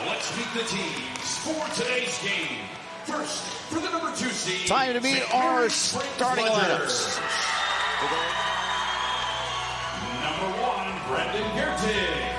let's meet the teams for today's game. First, for the number 2 seed. Time to meet our starting lineups. Number 1, Brendan Gertig.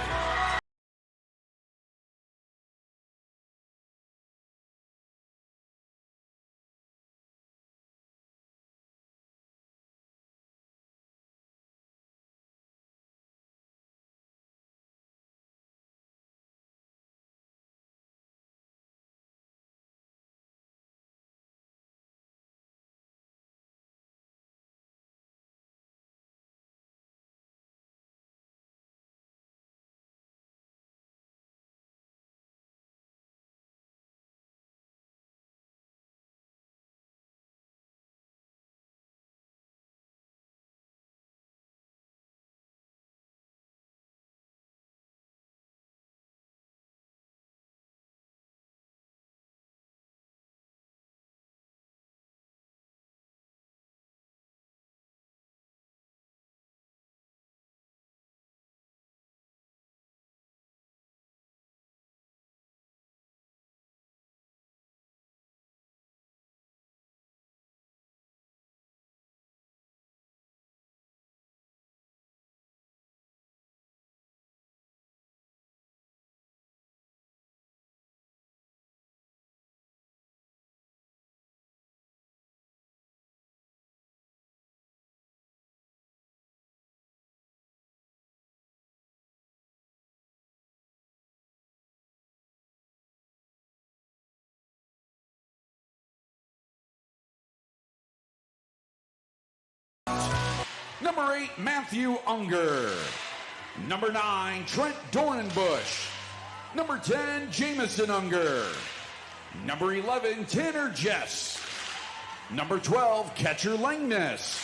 Number 8, Matthew Unger. Number 9, Trent Dornbush. Number 10, Jamison Unger. Number 11, Tanner Jess. Number 12, Catcher Langness.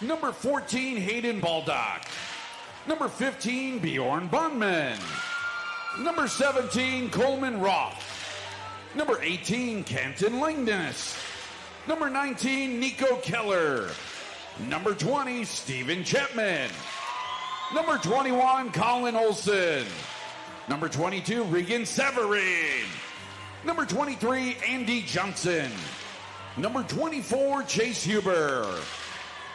Number 14, Hayden Baldock. Number 15, Bjorn Bondman. Number 17, Coleman Roth. Number 18, Canton Langness. Number 19, Nico Keller. Number 20, Steven Chapman. Number 21, Colin Olson. Number 22, Regan Severin. Number 23, Andy Johnson. Number 24, Chase Huber.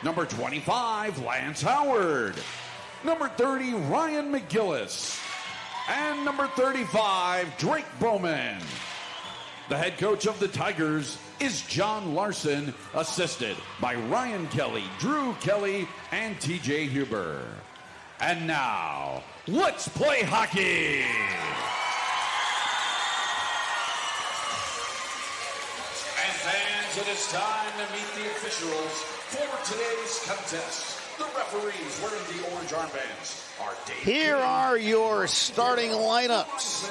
Number 25, Lance Howard. Number 30, Ryan McGillis. And number 35, Drake Bowman. The head coach of the Tigers is John Larson, assisted by Ryan Kelly, Drew Kelly, and TJ Huber. And now, let's play hockey! And fans, it is time to meet the officials for today's contest. The referees wearing the orange armbands are Dave. Here are your starting lineups.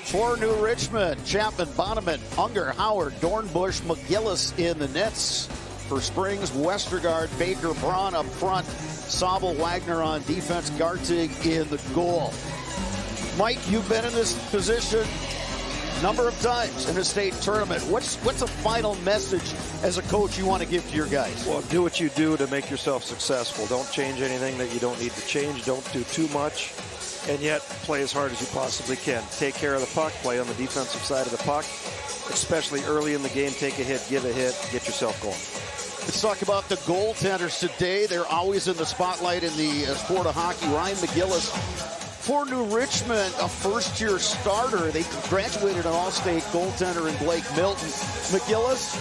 For New Richmond, Chapman, Bonneman, Unger, Howard, Dornbush, McGillis in the nets. For Springs, Westergaard, Baker, Braun up front, Sobel, Wagner on defense, Gartig in the goal. Mike, you've been in this position a number of times in a state tournament. What's a final message as a coach you want to give to your guys? Well, do what you do to make yourself successful. Don't change anything that you don't need to change. Don't do too much. And yet, play as hard as you possibly can. Take care of the puck, play on the defensive side of the puck, especially early in the game. Take a hit, give a hit, get yourself going. Let's talk about the goaltenders today. They're always in the spotlight in the sport of hockey. Ryan McGillis, for New Richmond, a first-year starter. They graduated an all-state goaltender in Blake Milton. McGillis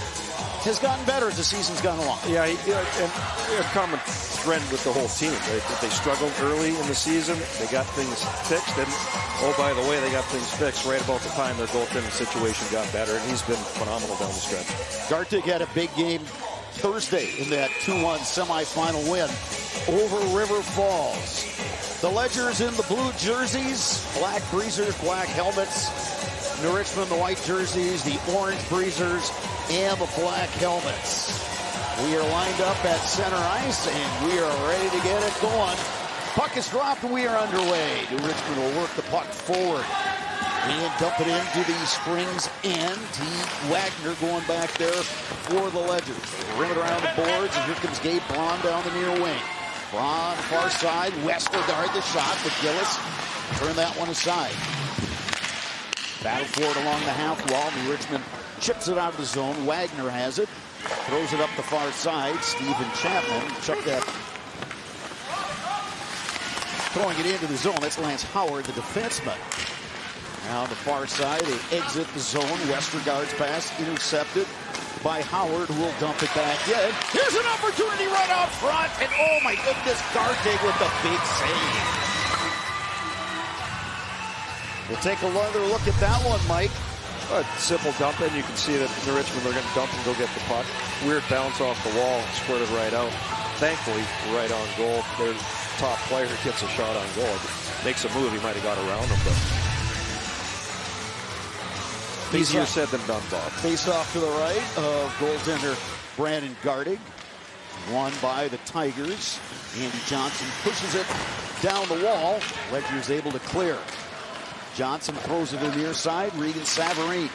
has gotten better as the season's gone along. Yeah, and a common trend with the whole team. They struggled early in the season. They got things fixed. And, oh, by the way, they got things fixed right about the time their goaltending situation got better. And he's been phenomenal down the stretch. Gartig had a big game Thursday in that 2-1 semifinal win over River Falls. The Ledgers in the blue jerseys, black breezers, black helmets. New Richmond, the white jerseys, the orange breezers, and the black helmets. We are lined up at center ice, and we are ready to get it going. Puck is dropped, and we are underway. New Richmond will work the puck forward and dump it into the Springs end. Wagner going back there for the Ledgers. Rim it around the boards, and here comes Gabe Braun down the near wing. Braun, far side, Westergaard the shot, McGillis turn that one aside. Battle for it along the half wall. New Richmond chips it out of the zone. Wagner has it. Throws it up the far side. Stephen Chapman. Chuck that. Throwing it into the zone. That's Lance Howard, the defenseman. Now on the far side, they exit the zone. Westergaard's pass intercepted by Howard, who will dump it back in. Here's an opportunity right out front. And oh my goodness, Gartig with the big save. We'll take another look at that one, Mike. A simple dump in. You can see that New Richmond, they're going to dump and go get the puck. Weird bounce off the wall, squirted right out. Thankfully, right on goal. Their top player gets a shot on goal. Makes a move. He might have got around him, but easier said than done, Bob. Face off to the right of goaltender Brandon Gartig. Won by the Tigers. Andy Johnson pushes it down the wall. Ledger's able to clear. Johnson throws it in the near side. Regan Savarine.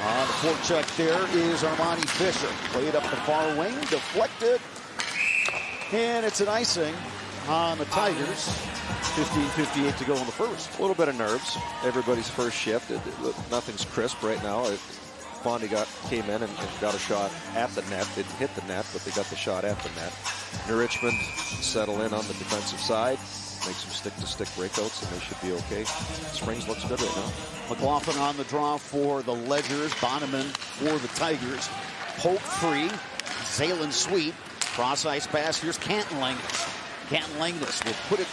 On the forecheck there is Armani Fisher. Played up the far wing. Deflected. And it's an icing on the Tigers. 15:58 to go in the first. A little bit of nerves. Everybody's first shift. Nothing's crisp right now. Fondy came in and got a shot at the net. Didn't hit the net, but they got the shot at the net. New Richmond settle in on the defensive side. Make some stick-to-stick breakouts, and they should be okay. Springs looks good right now. McLaughlin on the draw for the Ledgers. Bonneman for the Tigers. Poke free. Zaylen Sweet. Cross-ice pass. Here's Canton Langus. Canton Langus will put it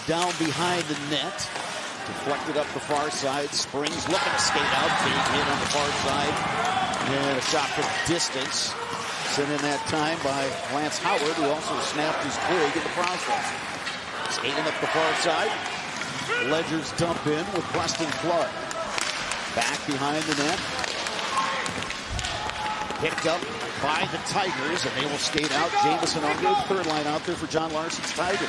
down behind the net. Deflected up the far side. Springs looking to skate out. Big hit on the far side. And a shot from distance. Sent in that time by Lance Howard, who also snapped his twig in the process. Skating up the far side. Ledgers dump in with Preston Flood. Back behind the net. Picked up by the Tigers, and they will skate out. Jamison Unger, third line out there for John Larson's Tiger.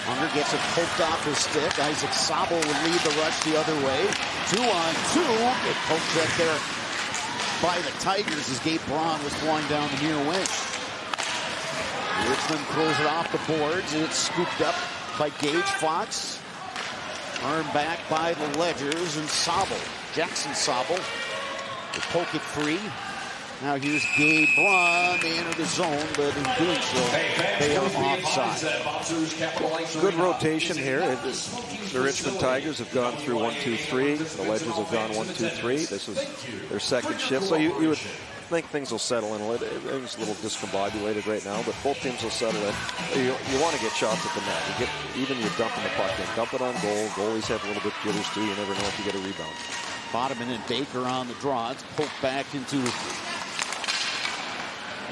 Unger gets it poked off his stick. Isaac Sabel will lead the rush the other way. 2-on-2. It poked right there by the Tigers as Gabe Braun was flying down the near wing. Richmond throws it off the boards. It's scooped up by Gage Fox. Earned back by the Ledgers and Sabel. Jackson Sabel will poke it free. Now here's Gabe Braun. They enter the zone, but in doing so, they are offside. Good rotation here. The Richmond Tigers have gone through 1-2-3. The Ledgers have gone 1-2-3. This is their second shift. So you would think things will settle in. Everything's a little discombobulated right now, but both teams will settle in. You want to get shots at the net. Even you're dumping the puck in. Dump it on goal. Goalies have a little bit jitters too. You never know if you get a rebound. Bonneman and Baker on the draw. It's poked back into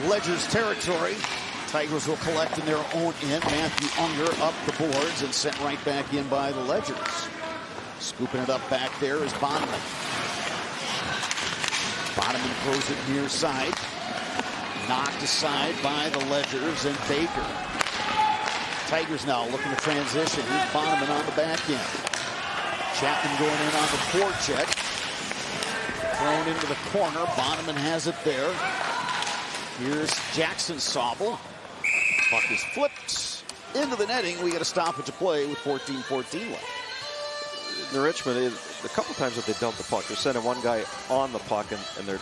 Ledgers territory. Tigers will collect in their own end. Matthew Unger up the boards and sent right back in by the Ledgers. Scooping it up back there is Bonneman. Bonneman throws it near side. Knocked aside by the Ledgers and Baker. Tigers now looking to transition. Here's Bonneman on the back end. Chapman going in on the forecheck. Thrown into the corner. Bonneman has it there. Here's Jackson Sabel. Puck is flipped into the netting. We got a stoppage of play with 14:14 left. The Richmond, a couple times that they dump the puck, they're sending one guy on the puck, and their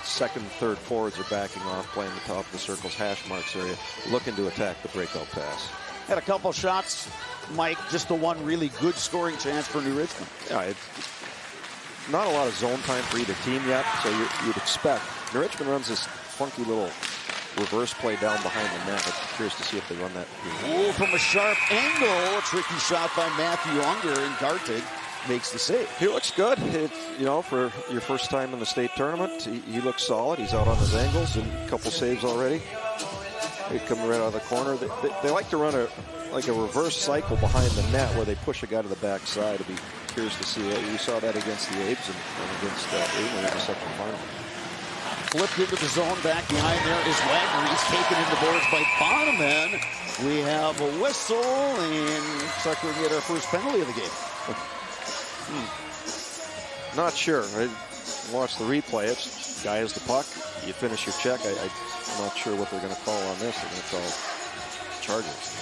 second, third forwards are backing off, playing the top of the circle's hash marks area, looking to attack the breakout pass. Had a couple shots, Mike. Just the one really good scoring chance for New Richmond. Yeah, it's not a lot of zone time for either team yet, so you'd expect. New Richmond runs this funky little reverse play down behind the net. I'm curious to see if they run that here. Ooh, from a sharp angle, a tricky shot by Matthew Unger, and Gartig makes the save. He looks good. For your first time in the state tournament, he looks solid. He's out on his angles and a couple saves already. They come right out of the corner. They like to run a reverse cycle behind the net where they push a guy to the backside. I'd be curious to see that. We saw that against the Abes and against Aiden in the second final. Flipped into the zone. Back behind there is Wagner. He's taken into boards by Bonneman. We have a whistle, and looks like we'll get our first penalty of the game. Not sure. I watched the replay. It's guy has the puck. You finish your check. I'm not sure what they're going to call on this. They're going to call charges.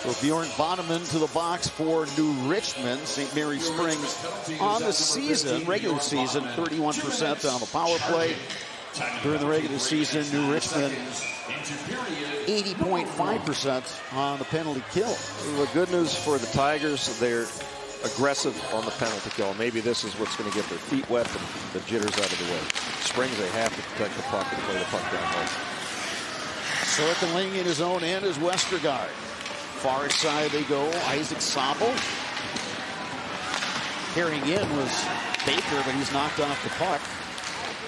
So Bjorn Bonneman to the box for New Richmond. St. Mary Springs on the season, regular season, 31% on the power play. During the regular season, New Richmond 80.5% on the penalty kill. The good news for the Tigers, they're aggressive on the penalty kill. Maybe this is what's going to get their feet wet and the jitters out of the way. Springs, they have to protect the puck and play the puck down low. Circling in his own end is Westergaard. Far side they go. Isaac Sobel. Carrying in was Baker, but he's knocked off the puck.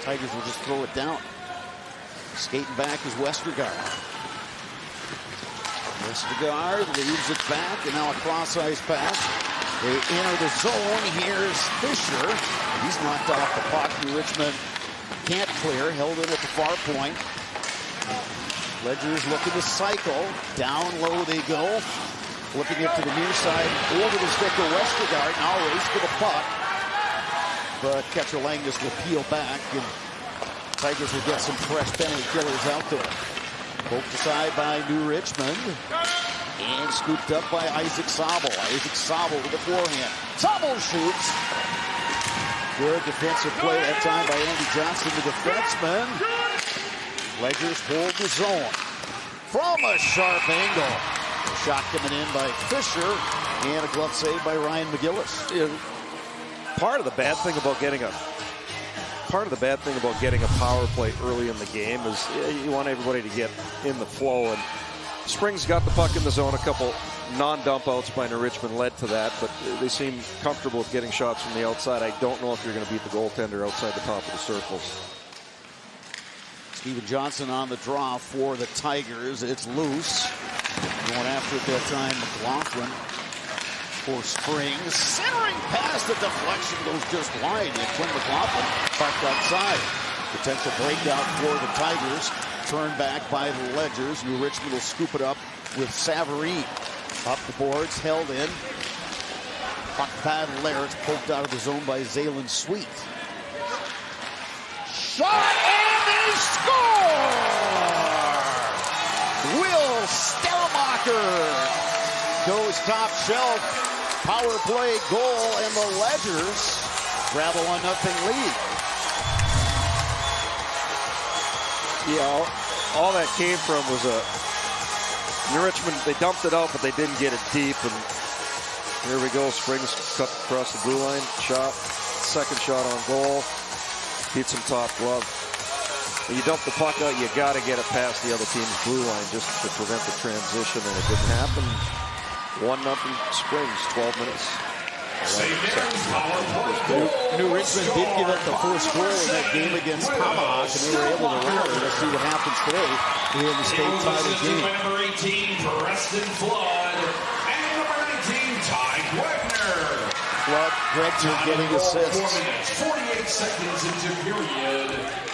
Tigers will just throw it down. Skating back is Westergaard. Westergaard leaves it back, and now a cross-ice pass. They enter the zone. Here's Fisher. He's knocked off the puck. New Richmond can't clear. Held in at the far point. Ledger's looking to cycle. Down low they go. Flipping it to the near side. Over the stick of Westergaard. Now race for the puck. But catcher Langness will peel back, and Tigers will get some fresh penalty killers out there. Poked aside by New Richmond. And scooped up by Isaac Sobel. Isaac Sobel with the forehand. Sobel shoots. Good defensive play that time by Andy Johnson, the defenseman. Ledgers hold the zone. From a sharp angle. A shot coming in by Fisher. And a glove save by Ryan McGillis. Yeah, part of the bad thing about getting a power play early in the game is you want everybody to get in the flow, and Springs got the puck in the zone. A couple non-dump outs by New Richmond led to that, but they seem comfortable with getting shots from the outside. I don't know if you're going to beat the goaltender outside the top of the circles. Steven Johnson on the draw for the Tigers. It's loose. Going after it that time, McLaughlin for Springs. Centering pass, the deflection goes just wide. And Quinn McLaughlin parked outside. Potential breakout for the Tigers. Turned back by the Ledgers. New Richmond will scoop it up with Savarine. Up the boards, held in. Puck battle there. It's poked out of the zone by Zaylen Sweet. Shot, and they score! Will Stellmacher goes top shelf. Power play goal, and the Ledgers grab a 1-0 lead. Yeah, all that came from was New Richmond. They dumped it out, but they didn't get it deep. And here we go. Springs cut across the blue line. Shot. Second shot on goal. Beats him top glove. When you dump the puck out, you got to get it past the other team's blue line just to prevent the transition, and it didn't happen. 1-0 Springs, 12 minutes. New Richmond did give up the first goal in that game against Tomahawk, and they were able to rally. Let's see what happens today here in the state title game. Number 18, Preston Flood, and number 19, Ty Wagner. Flood, Gregson getting assists. 48 seconds into period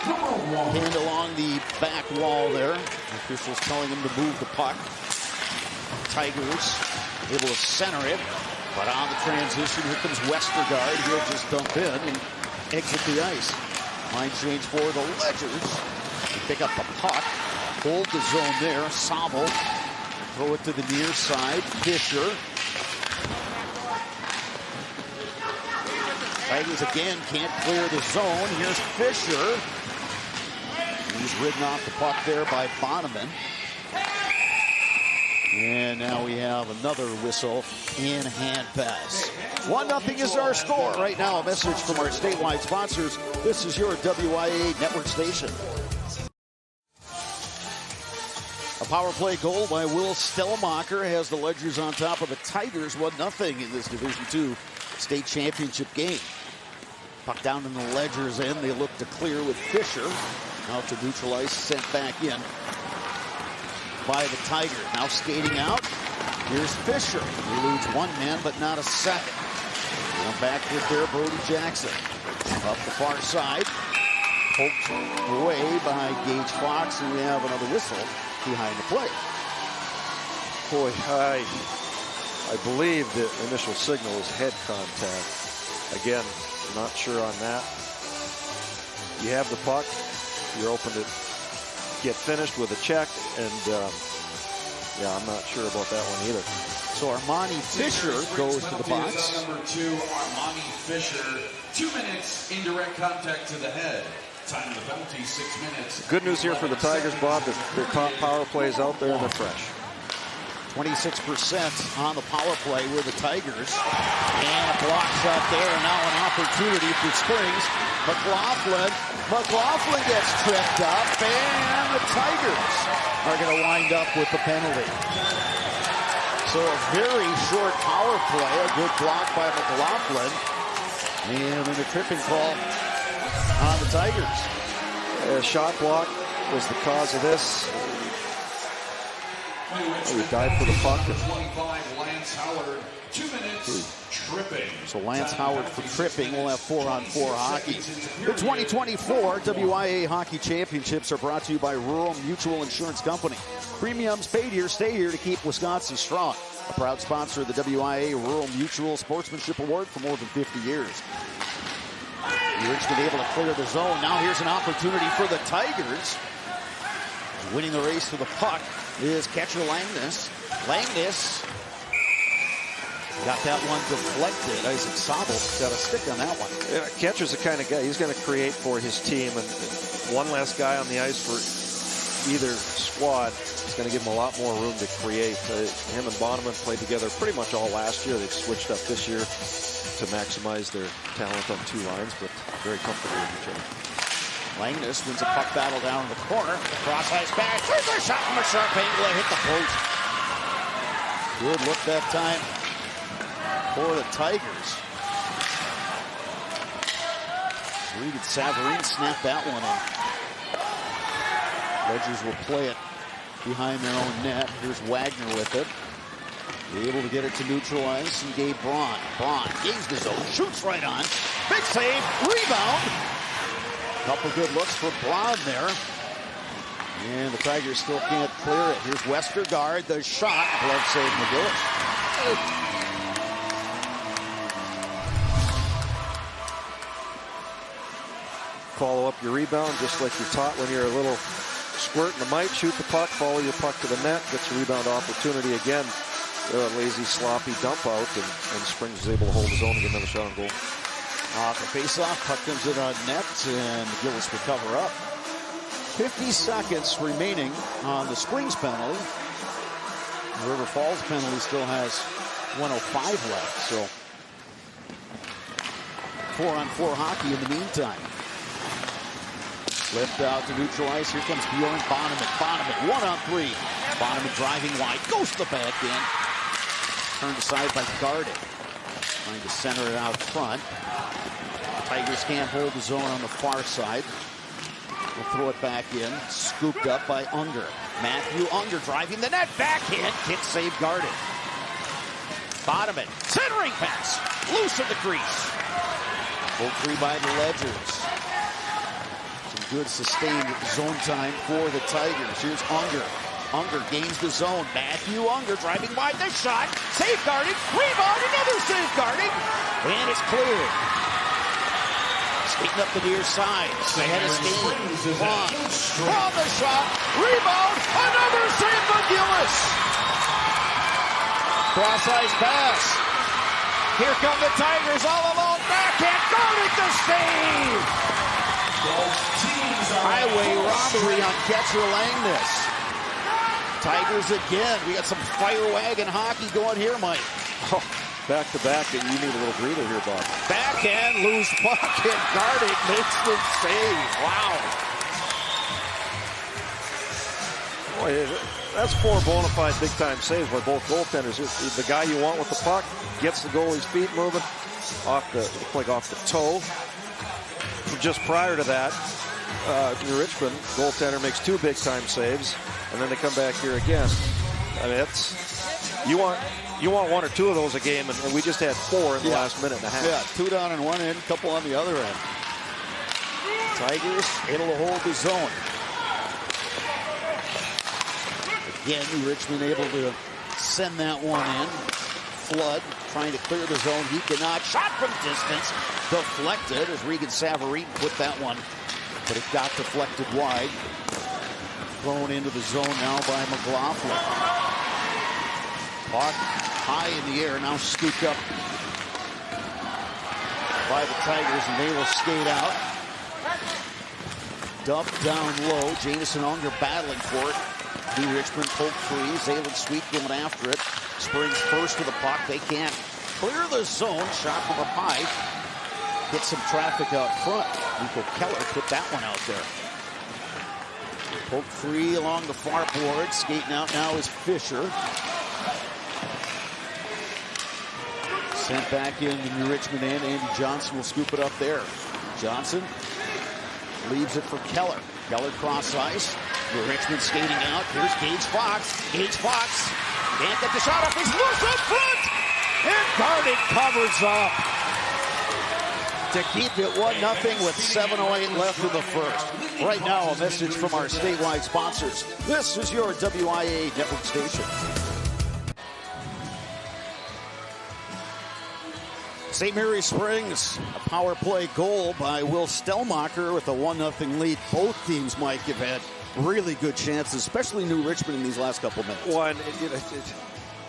number 1. Hand along the back wall there. Officials telling him to move the puck. Tigers able to center it, but on the transition, here comes Westergaard. He'll just dump in and exit the ice. Line change for the Ledgers. They pick up the puck, hold the zone there. Sobel, throw it to the near side. Fisher. Tigers again can't clear the zone. Here's Fisher. He's ridden off the puck there by Bonneman. And now we have another whistle in hand pass. 1-0 is our score. Right now, a message from our statewide sponsors. This is your WIAA network station. A power play goal by Will Stellmacher has the Ledgers on top of the Tigers. 1-0 in this Division II state championship game. Puck down in the Ledgers end. They look to clear with Fisher. Out to neutral ice, sent back in by the Tigers. Now skating out. Here's Fisher. He eludes one man, but not a second. Going back with there, Brody Jackson. Up the far side. Poked away by Gage Fox, and we have another whistle behind the play. Boy, I believe the initial signal is head contact. Again, not sure on that. You have the puck. You're open to get finished with a check, and Yeah, I'm not sure about that one either. So Armani Fisher goes to the box. Number 2, Armani Fisher. 2 minutes, indirect contact to the head. Time of the penalty, 6 minutes. Good news here for the Tigers, Bob. Their top power plays out there and they're fresh. 26% on the power play with the Tigers. And a block shot there. Now an opportunity for Springs. McLaughlin gets tripped up. And the Tigers are going to wind up with the penalty. So a very short power play. A good block by McLaughlin. And then the tripping call on the Tigers. Shot block was the cause of this. He dived for the puck. 25, Lance Howard, 2 minutes, tripping. So Lance Howard for tripping. We'll have 4-on-4 hockey. The 2024 WIAA Hockey Championships are brought to you by Rural Mutual Insurance Company. Premiums paid here, stay here to keep Wisconsin strong. A proud sponsor of the WIAA Rural Mutual Sportsmanship Award for more than 50 years. Richmond able to clear the zone. Now here's an opportunity for the Tigers. Winning the race to the puck is catcher Langness. Langness got that one deflected. Isaac Sobel got a stick on that one. Yeah, catcher's the kind of guy, he's going to create for his team. And one less guy on the ice for either squad is going to give him a lot more room to create. Him and Bonneman played together pretty much all last year. They've switched up this year to maximize their talent on 2 lines, but very comfortable with each other. Langness wins a puck battle down in the corner. Cross ice pass. Here's a shot from a sharp angle. It hit the post. Good look that time for the Tigers. Regan Savarine snapped that one in. Ledgers will play it behind their own net. Here's Wagner with it. Able to get it to neutral ice, and Gabe Braun. Braun gains the zone, shoots right on. Big save, rebound. Couple good looks for Braun there. And the Tigers still can't clear it. Here's Westergaard, the shot. Glove save, McGillis. Follow up your rebound just like you're taught when you're a little squirt in the mite. Shoot the puck, follow your puck to the net, gets a rebound opportunity again. Lazy, sloppy dump out, and Springs is able to hold his own and get another shot on goal. Off the faceoff, puck comes in on net, and McGillis will cover up. 50 seconds remaining on the Springs penalty. The River Falls penalty still has 1:05 left, so 4-on-4 hockey in the meantime. Slipped out to neutral ice. Here comes Bjorn Bonneman. Bonneman, 1-on-3. Bonneman driving wide, goes to the back end. Turned aside by Garden. Trying to center it out front. Tigers can't hold the zone on the far side. We'll throw it back in. Scooped up by Unger. Matthew Unger driving the net. Backhand. Kick save guarded. Bonneman. Centering pass. Loose in the crease. Pulled free by the Ledgers. Some good sustained zone time for the Tigers. Here's Unger. Unger gains the zone. Matthew Unger driving wide. The shot. Safeguarding. Rebound. Another safeguarding. And it's cleared. Skating up the near side. Ahead of steam. From the shot. Rebound. Another save by Gillis. Cross ice pass. Here come the Tigers all alone. Backhand. Guarding the save. Highway robbery on catcher Langness. Tigers again. We got some fire wagon hockey going here, Mike. Oh, back to back, and you need a little breather here, Bob. Backhand, loose puck, and guarded makes the save. Wow. Boy, that's 4 bona fide big-time saves by both goaltenders. The guy you want with the puck gets the goalie's feet moving off the toe. Just prior to that, New Richmond goaltender makes 2 big-time saves, and then they come back here again. I mean, you want 1 or 2 of those a game, and we just had 4 in the last minute and a half. Yeah, 2 down on one end, a couple on the other end. Tigers able to hold the zone. Again, New Richmond able to send that one in. Flood trying to clear the zone. He cannot. Shot from distance. Deflected as Regan Savarine put that one, but it got deflected wide. Thrown into the zone now by McLaughlin. Puck high in the air, now scooped up by the Tigers, and they will skate out. Dumped down low. Jamison Unger battling for it. New Richmond poke free. Zaylen Sweet going after it. Springs first to the puck. They can't clear the zone. Shot from up high. Hit some traffic out front. Nico Keller put that one out there. Poke free along the far board. Skating out now is Fisher. Sent back in the New Richmond end. Andy Johnson will scoop it up there. Johnson leaves it for Keller. Keller cross ice. New Richmond skating out. Here's Gage Fox. Gage Fox can't get the shot off. He's loose in front. And Garden covers up to keep it 1-0 with 7:08 left in the first. Right now, a message from our statewide sponsors. This is your WIAA network station. St. Mary Springs, a power play goal by Will Stellmacher with a 1-0 lead. Both teams, Mike, have had really good chances, especially New Richmond in these last couple minutes. One,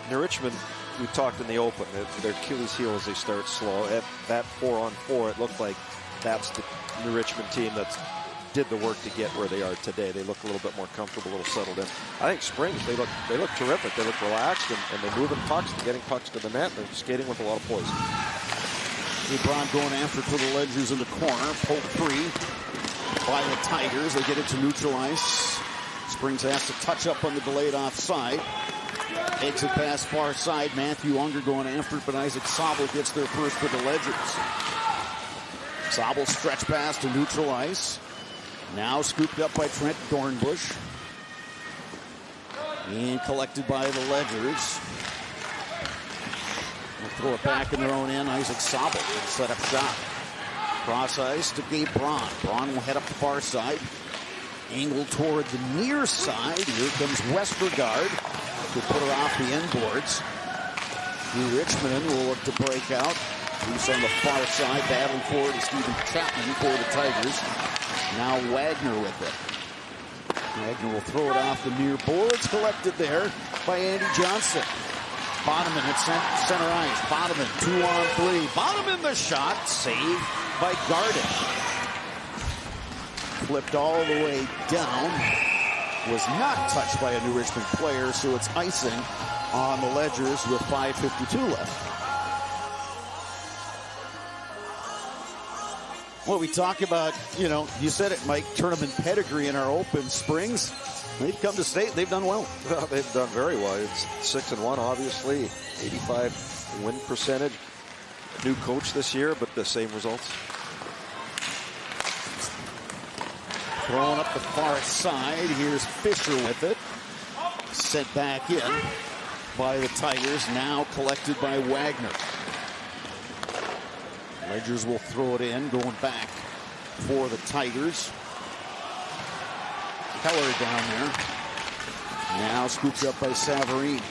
New Richmond, we talked in the open, their Achilles heel as they start slow. At that 4-on-4, it looked like that's the New Richmond team that did the work to get where they are today. They look a little bit more comfortable, a little settled in. I think Springs, they look terrific. They look relaxed, and they're moving pucks, and getting pucks to the net. They're skating with a lot of poise. LeBron going after for the Ledgers in the corner. Poke free by the Tigers. They get it to neutral ice. Springs has to touch up on the delayed offside. Exit pass far side. Matthew Unger going after it, but Isaac Sobel gets there first for the Ledgers. Sobel stretch pass to neutral ice. Now scooped up by Trent Dornbush. And collected by the Ledgers. They'll throw it back in their own end. Isaac Sobel set up shot. Cross ice to Gabe Braun. Braun will head up the far side. Angle toward the near side. Here comes Westergaard to put her off the end boards. New Richmond will look to break out. Loose on the far side. Battling forward to Stephen Chapman for the Tigers. Now Wagner with it. Wagner will throw it off the near boards. Collected there by Andy Johnson. Bonneman at center ice. Bonneman 2-on-3. Bonneman the shot. Saved by Garden. Flipped all the way down. Was not touched by a New Richmond player, so it's icing on the Ledgers with 5:52 left. Well, we talk about, you said it, Mike, tournament pedigree in our open. Springs. They've come to state. They've done well. They've done very well. It's 6-1, obviously. 85 win percentage. New coach this year, but the same results. Throwing up the far side. Here's Fisher with it. Sent back in by the Tigers. Now collected by Wagner. Ledgers will throw it in. Going back for the Tigers. Keller down there. Now scooped up by Savarine.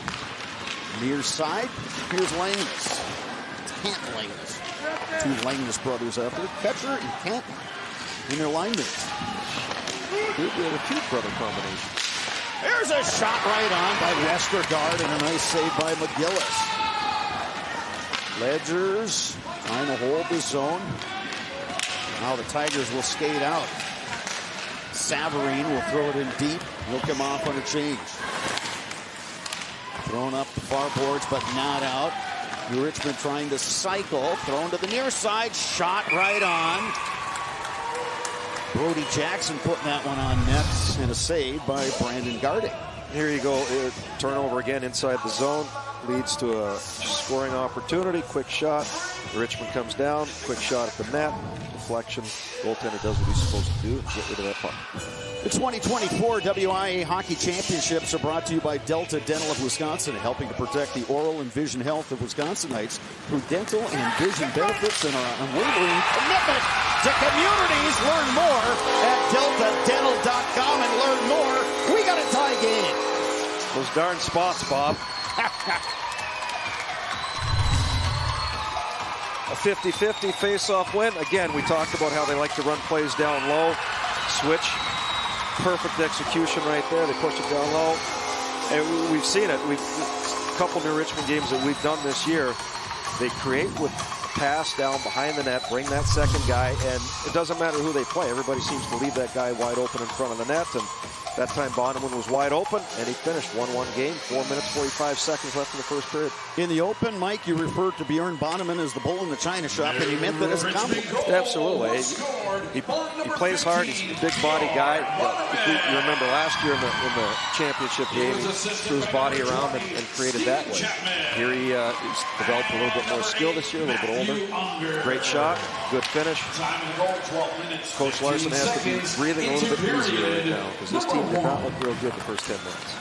Near side. Here's Langness. Kent Langness. Two Langness brothers out there. Ketcher and Kent in their line mates. We have a cute brother combination. There's a shot right on by Westergaard and a nice save by McGillis. Ledgers trying to hold the zone. Now the Tigers will skate out. Savarine will throw it in deep. He'll come off on a change. Thrown up the far boards, but not out. New Richmond trying to cycle. Thrown to the near side. Shot right on. Brody Jackson putting that one on net, and a save by Brandon Garden. Here you go. Turnover again inside the zone. Leads to a scoring opportunity. Quick shot. Richmond comes down. Quick shot at the net. Deflection. Goaltender does what he's supposed to do. Get rid of that puck. The 2024 WIAA Hockey Championships are brought to you by Delta Dental of Wisconsin, helping to protect the oral and vision health of Wisconsinites through dental and vision benefits and our unwavering commitment to communities. Learn more at deltadental.com and learn more. We got a tie game. Those darn spots, Bob. A 50-50 face-off win. Again, we talked about how they like to run plays down low. Switch. Perfect execution right there. They push it down low. And we've seen it. couple New Richmond games that we've done this year, they create with a pass down behind the net, bring that second guy, and it doesn't matter who they play. Everybody seems to leave that guy wide open in front of the net, and that time Bonneman was wide open, and he finished 1-1 game, 4 minutes, 45 seconds left in the first period. In the open, Mike, you referred to Bjorn Bonneman as the bull in the china shop, and you meant that as a compliment. Absolutely. He plays hard. He's a big body guy. If you remember last year in the championship game, he threw his body around and created that way. Here he's developed a little bit more skill this year, a little bit older. Great shot, good finish. Coach Larson has to be breathing a little bit easier right now because this team did not look real good the first 10 minutes.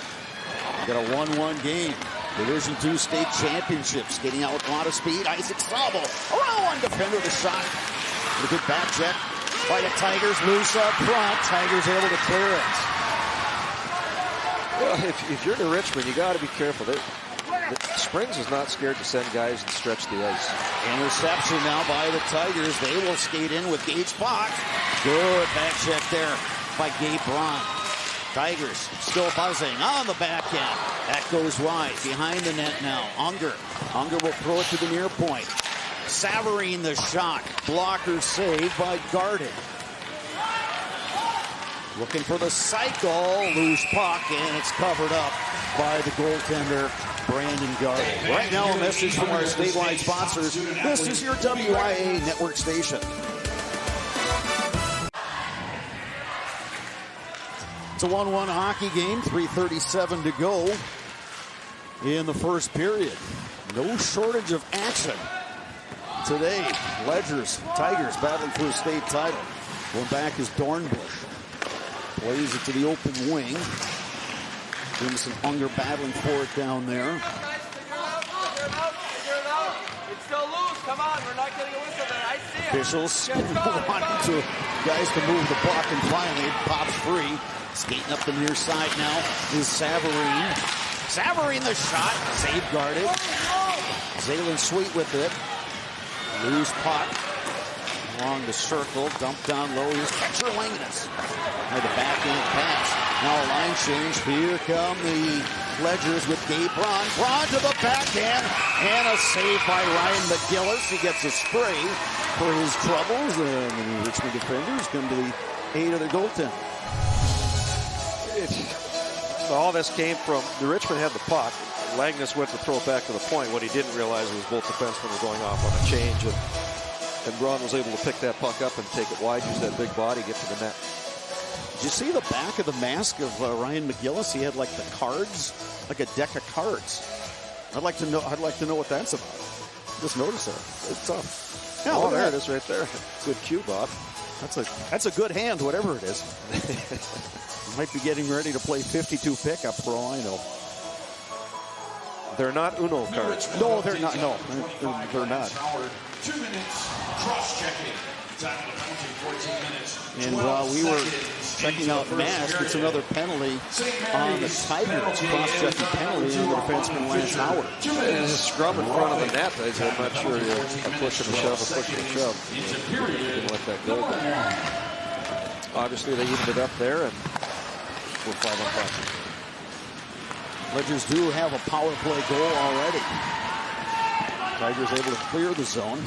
We got a 1-1 game. Division II state championships. Getting out with a lot of speed. Isaac Sobel. Around one defender the shot. A good back check by the Tigers. Loose up front. Tigers able to clear it. Well, if you're New Richmond, you got to be careful. Springs is not scared to send guys and stretch the ice. Interception now by the Tigers. They will skate in with Gage Fox. Good back check there by Gabe Braun. Tigers still buzzing on the back end. That goes wide. Behind the net now. Unger. Unger will throw it to the near point. Savarine the shot. Blocker saved by Garden. Looking for the cycle. Loose puck, and it's covered up by the goaltender, Brandon Garden. Right now, a message from our statewide sponsors. This is your WIAA network station. It's a 1-1 hockey game, 3:37 to go in the first period. No shortage of action today. Ledgers, Tigers battling for a state title. Going back is Dornbush. Plays it to the open wing. Jameson Unger battling for it down there. It's still loose. Come on, we're not getting a whistle there. I see it. Officials wanting guys to move the puck, and finally it pops free. Skating up the near side now is Savarine. Savarine the shot. Safeguarded. Zaylen Sweet with it. Loose puck. Along the circle. Dumped down low. Here's catcher Langness. With the backhand pass. Now a line change. Here come the Ledgers with Gabe Braun. Braun to the backhand. And a save by Ryan McGillis. He gets a spray for his troubles. And the Richmond defenders come to the aid of their goaltender. So all this came from the Richmond had the puck. Langness went to throw it back to the point. What he didn't realize was both defensemen were going off on a change, and Braun was able to pick that puck up and take it wide, use that big body, get to the net. Did you see the back of the mask of Ryan McGillis? He had like the cards, like a deck of cards. I'd like to know what that's about. Just notice that. It's tough. Yeah, there it is right there. Good cue, Bob. That's a good hand, whatever it is. Might be getting ready to play 52 pickup for all I know. They're not Uno cards. No, they're not. No, they're not. 2 minutes cross-checking. Time of the penalty, 14 minutes. And while we were checking out Mask, it's another penalty on the Tigers. Cross-checking penalty on the defenseman Lance Howard. There's a scrub in front of the net. I'm not sure a push and a shove, Didn't let that go. But obviously, they evened it up there, and we're 5-on-5. Ledgers do have a power play goal already. Tigers able to clear the zone.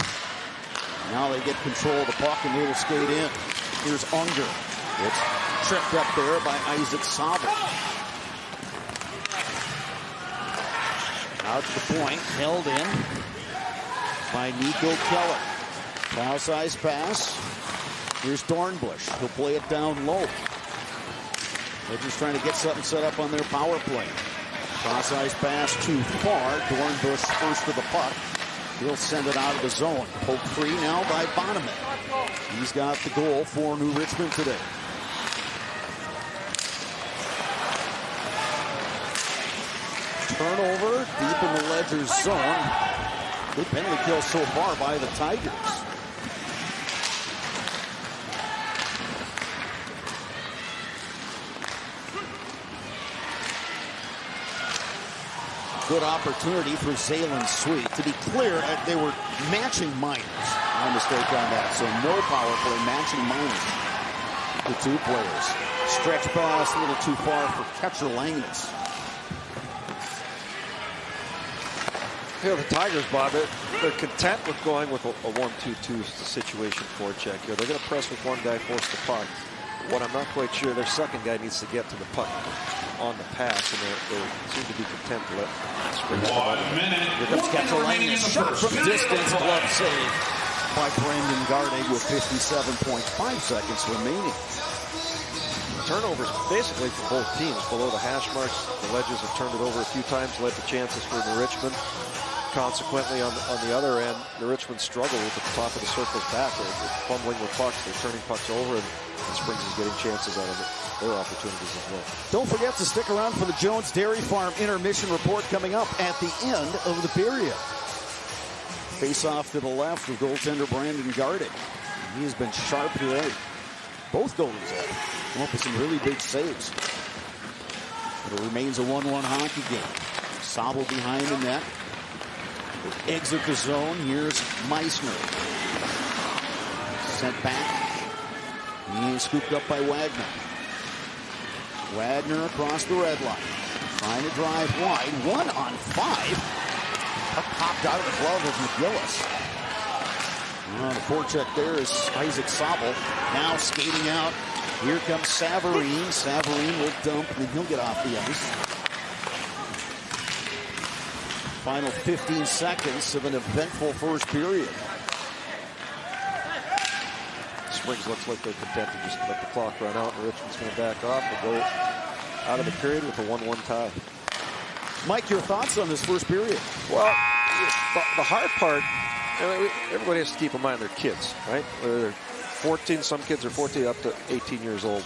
Now they get control of the puck and they will skate in. Here's Unger. It's tripped up there by Isaac Sobel. Out to the point, held in by Nico Keller. Foul-size pass. Here's Dornbush. He'll play it down low. They're just trying to get something set up on their power play. Cross-ice pass too far. Dornbush first to the puck. He'll send it out of the zone. Poke free now by Bonneman. He's got the goal for New Richmond today. Turnover deep in the Ledgers zone. Good penalty kill so far by the Tigers. Good opportunity for Zaylen Sweet. To be clear, they were matching minors. My mistake on that. So no power play, matching minors. The two players. Stretch pass a little too far for catcher Langness. The Tigers, Bob, they're content with going with a 1-2-2 situation forecheck here. They're going to press with one guy, force the puck. What I'm not quite sure, their second guy needs to get to the puck on the pass, and they seem to be content to let Springs come up. Here comes Catalina, shot from distance, glove save by Brendan Gardig with 57.5 seconds remaining. Turnovers basically for both teams below the hash marks. The Ledgers have turned it over a few times, led to chances for New Richmond. Consequently, on the other end, New Richmond struggle with the top of the circles back. They're fumbling with pucks, they're turning pucks over, and Springs is getting chances out of their opportunities as well. Don't forget to stick around for the Jones Dairy Farm intermission report coming up at the end of the period. Face off to the left with goaltender Brandon Gardig. He has been sharp today. Both goalies have come up with some really big saves. It remains a 1-1 hockey game. Sobel behind the net. Exit the zone. Here's Meissner. Sent back. He is scooped up by Wagner. Wagner across the red line. Trying to drive wide. 1-on-5. Puck popped out of the glove of McGillis. The forecheck there is Isaac Sobel. Now skating out. Here comes Savarine. Savarine will dump, and then he'll get off the ice. Final 15 seconds of an eventful first period. Springs looks like they're content to just let the clock run out, and Richmond's going to back off and go out of the period with a 1-1 tie. Mike, your thoughts on this first period? Well, the hard part, everybody has to keep in mind they're kids, right? They're 14, some kids are 14 up to 18 years old.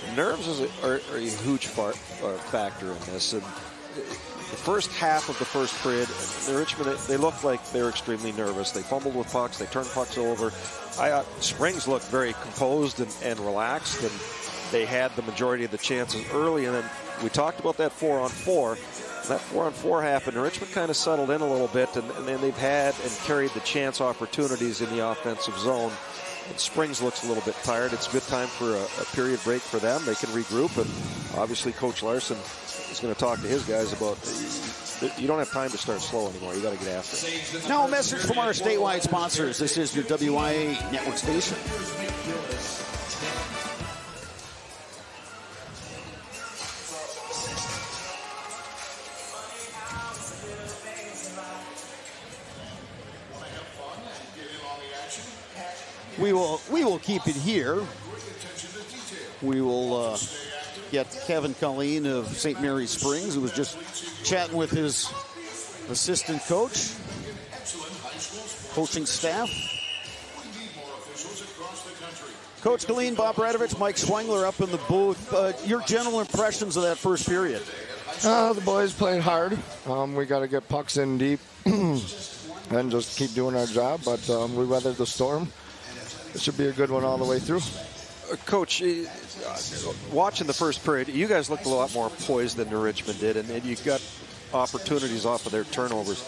And nerves are a huge factor in this. And the first half of the first period, Richmond, they looked like they were extremely nervous. They fumbled with pucks. They turned pucks over. Springs looked very composed and relaxed, and they had the majority of the chances early. And then we talked about that 4-on-4. That 4-on-4 happened, and Richmond kind of settled in a little bit, and then they've had and carried the chance opportunities in the offensive zone. And Springs looks a little bit tired. It's a good time for a period break for them. They can regroup, and obviously Coach Larson is going to talk to his guys about you don't have time to start slow anymore. You got to get after it. Now a message from our statewide sponsors. This is your WIAA network station. We will keep it here. We will get Kevin Colleen of St. Mary's Springs, who was just chatting with his assistant coach, coaching staff. Coach Colleen, Bob Radovich, Mike Schwengler up in the booth. Your general impressions of that first period? The boys played hard. We got to get pucks in deep and just keep doing our job, but we weathered the storm. It should be a good one all the way through. Coach, watching the first period, you guys looked a lot more poised than New Richmond did, and you got opportunities off of their turnovers.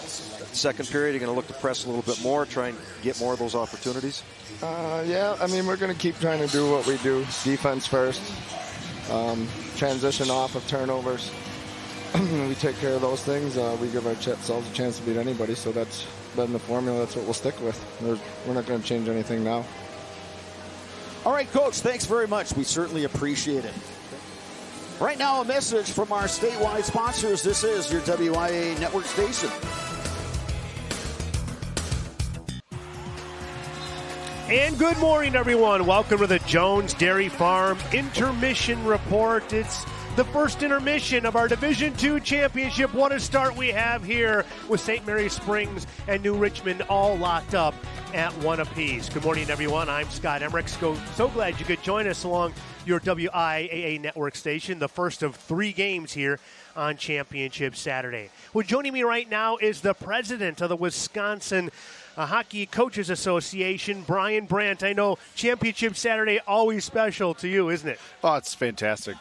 Second period, you're going to look to press a little bit more, try and get more of those opportunities? Yeah, I mean, we're going to keep trying to do what we do. Defense first, transition off of turnovers. We take care of those things. We give ourselves a chance to beat anybody, so that's been the formula. That's what we'll stick with. We're not going to change anything now. All right, Coach, thanks very much. We certainly appreciate it. Right now, a message from our statewide sponsors. This is your WIAA network station. And good morning, everyone. Welcome to the Jones Dairy Farm Intermission Report. It's the first intermission of our Division II championship. What a start we have here with St. Mary's Springs and New Richmond all locked up at one apiece. Good morning, everyone. I'm Scott Emmerich. So glad you could join us along your WIAA network station, the first of 3 games here on Championship Saturday. Well, joining me right now is the president of the Wisconsin Hockey Coaches Association. Brian Brandt, I know Championship Saturday always special to you, isn't it? Oh, it's fantastic.